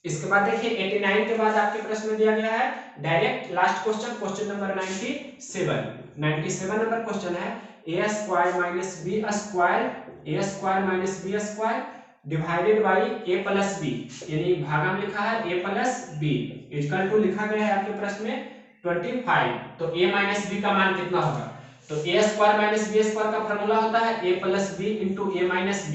इसके बाद देखिए 89 के बाद आपके प्रश्न में दिया गया है direct last question, question number 97 number question है a² - b² divided by a + b, यानी भागा में लिखा है a + b इक्वल टू लिखा गया है आपके प्रश्न में 25। तो a - b का मान कितना होगा। तो a² - b² का फार्मूला होता है a + b × a - b,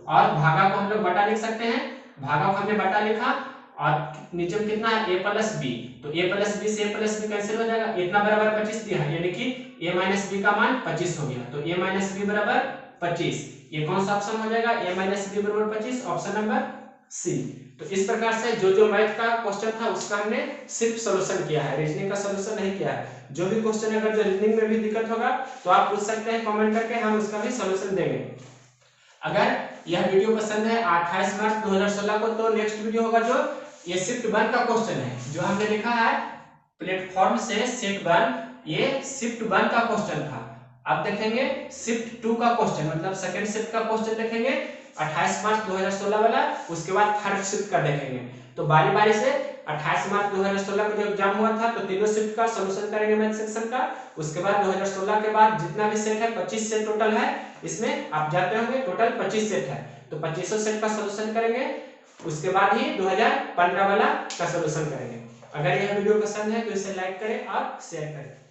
और भागा को हम लोग बटा लिख सकते हैं। भागा को हमने बटा लिखा और नीचे में कितना है a + b, तो a + b से a + b कैंसिल हो जाएगा, इतना बराबर 25 दिया है, यानी कि a - b का मान 25 हो गया। तो a - b बराबर 25, ये कौन सा ऑप्शन हो जाएगा, a - b बराबर 25, ऑप्शन नंबर सी। तो इस प्रकार से जो मैथ का क्वेश्चन था उसका हमने सिर्फ सॉल्यूशन किया है, रीजनिंग का सॉल्यूशन नहीं किया है। जो भी क्वेश्चन अगर जो रीजनिंग में भी दिक्कत होगा तो आप पूछ सकते हैं कमेंट करके, हम उसका भी सॉल्यूशन देंगे। अगर यह वीडियो पसंद है 28 मार्च 2016 को, तो नेक्स्ट वीडियो होगा जो ये शिफ्ट 1 का क्वेश्चन है, जो हमने लिखा है प्लेटफॉर्म से सेट 1, ये शिफ्ट 1 का क्वेश्चन था। अब देखेंगे शिफ्ट 2 का क्वेश्चन, मतलब सेकंड शिफ्ट का क्वेश्चन देखेंगे 28 मार्च 2016 वाला, उसके बाद थर्ड शिफ्ट का देखेंगे। तो बारी बारी से 28 मार्च 2016 को जो एग्जाम हुआ था तो तीनों शिफ्ट का सॉल्यूशन करेंगे मैथ सेक्शन का। उसके बाद 2016 के बाद जितना भी सेट है 25 सेट टोटल है, इसमें आप जाते होंगे टोटल 25 सेट है, तो 2500 सेट का सॉल्यूशन करेंगे। उसके बाद ही 2015 वाला का सॉल्यूशन करेंगे। अगर यह वीडियो पसंद है तो इसे लाइक करें और शेयर करें।